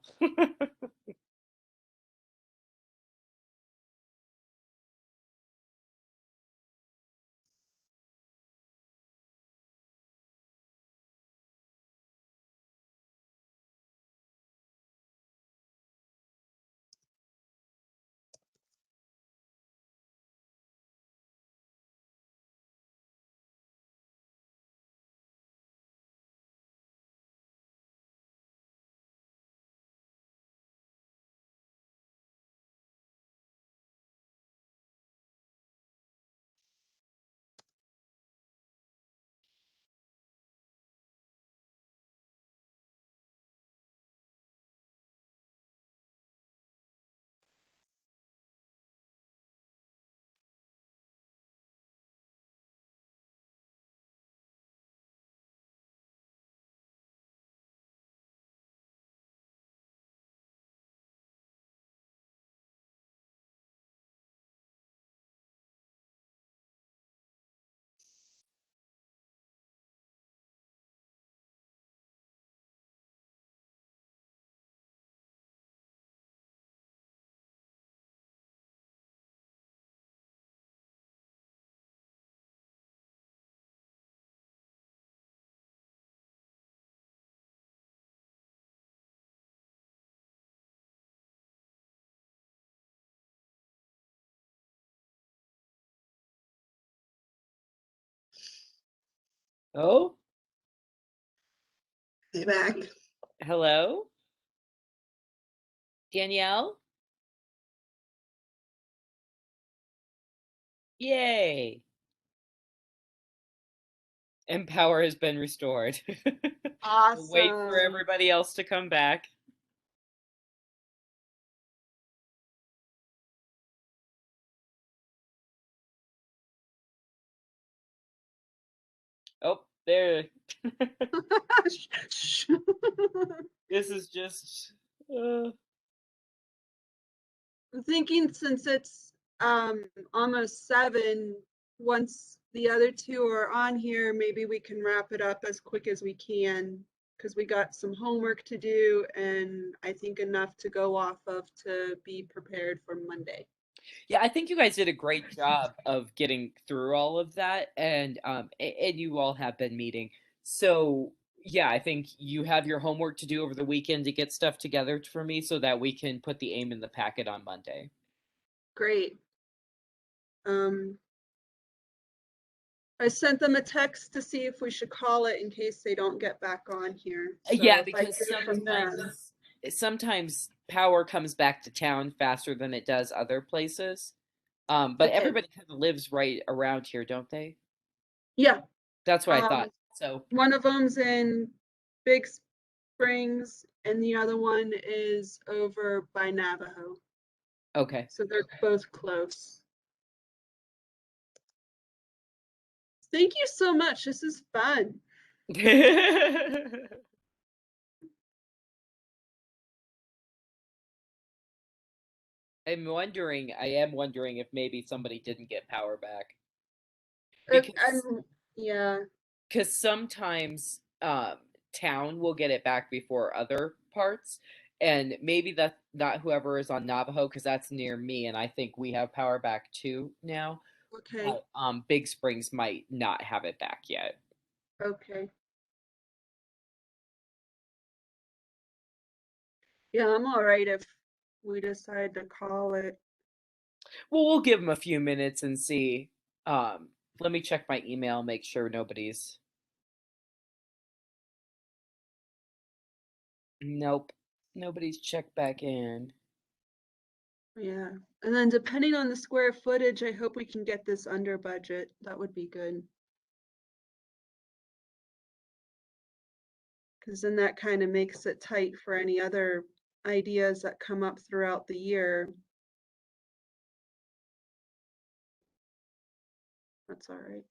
Speaker 3: Oh,
Speaker 4: They back.
Speaker 3: hello, Danielle. Yay! And power has been restored. We'll wait for
Speaker 1: Awesome.
Speaker 3: everybody else to come back. Oh, there. This is just.
Speaker 1: I'm thinking since it's almost 7, once the other two are on here, maybe we can wrap it up as quick as we can because we got some homework to do and I think enough to go off of to be prepared for Monday.
Speaker 3: Yeah, I think you guys did a great job of getting through all of that, and you all have been meeting. So yeah, I think you have your homework to do over the weekend to get stuff together for me so that we can put the aim in the packet on Monday.
Speaker 1: Great. I sent them a text to see if we should call it in case they don't get back on here. So
Speaker 3: Yeah,
Speaker 1: if I
Speaker 3: because
Speaker 1: hear from them.
Speaker 3: sometimes power comes back to town faster than it does other places. But
Speaker 1: Okay.
Speaker 3: everybody kind of lives right around here, don't they?
Speaker 1: Yeah.
Speaker 3: That's what I thought. So
Speaker 1: One of them's in Big Springs and the other one is over by Navajo.
Speaker 3: okay.
Speaker 1: So they're both close. Thank you so much. This is fun.
Speaker 3: I am wondering if maybe somebody didn't get power back. Because
Speaker 1: Yeah.
Speaker 3: sometimes town will get it back before other parts. And maybe that's not whoever is on Navajo, because that's near me, and I think we have power back too now.
Speaker 1: Okay.
Speaker 3: But Big Springs might not have it back yet.
Speaker 1: Okay. Yeah, I'm all right if we decide to call it.
Speaker 3: Well, we'll give them a few minutes and see. Let me check my email, make sure nobody's. Nope, nobody's checked back in.
Speaker 1: Yeah, and then depending on the square footage, I hope we can get this under budget. That would be good. Because then that kind of makes it tight for any other ideas that come up throughout the year. That's all right.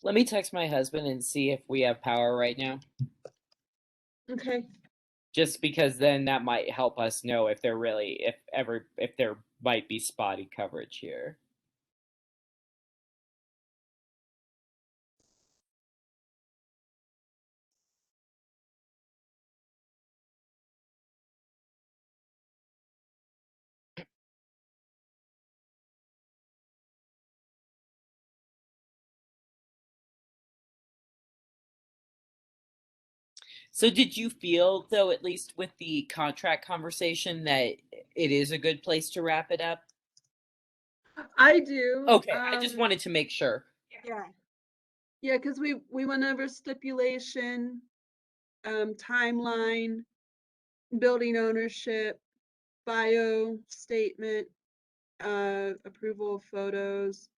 Speaker 3: Let me text my husband and see if we have power right now.
Speaker 1: Okay.
Speaker 3: Just because then that might help us know if there really, if there might be spotty coverage here. So did you feel, though, at least with the contract conversation, that it is a good place to wrap it up?
Speaker 1: I do.
Speaker 3: Okay, I just wanted to make sure.
Speaker 1: Yeah. Yeah, because we went over stipulation, timeline, building ownership, bio statement, approval of photos.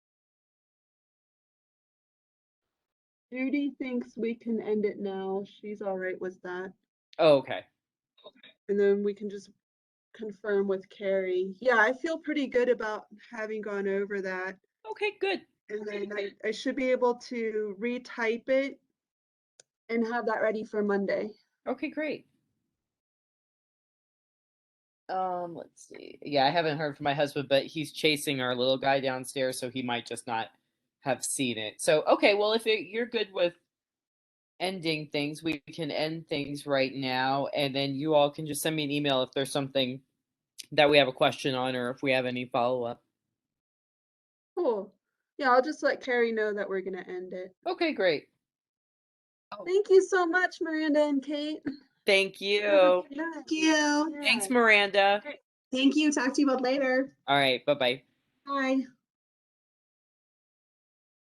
Speaker 1: Judy thinks we can end it now. She's all right with that.
Speaker 3: Oh, okay.
Speaker 1: And then we can just confirm with Carrie. Yeah, I feel pretty good about having gone over that.
Speaker 3: Okay, good.
Speaker 1: And then I should be able to retype it and have that ready for Monday.
Speaker 3: Okay, great. Let's see. Yeah, I haven't heard from my husband, but he's chasing our little guy downstairs, so he might just not have seen it. So, okay, well, if you're good with ending things, we can end things right now, and then you all can just send me an email if there's something that we have a question on or if we have any follow-up.
Speaker 1: Cool. Yeah, I'll just let Carrie know that we're gonna end it.
Speaker 3: Okay, great.
Speaker 1: Thank you so much, Miranda and Kate.
Speaker 3: Thank
Speaker 1: Have a
Speaker 3: you.
Speaker 1: good night.
Speaker 4: Thank you.
Speaker 3: Thanks,
Speaker 1: Yeah.
Speaker 3: Miranda.
Speaker 4: Thank you. Talk to you about later.
Speaker 3: All right, bye-bye.
Speaker 1: Bye.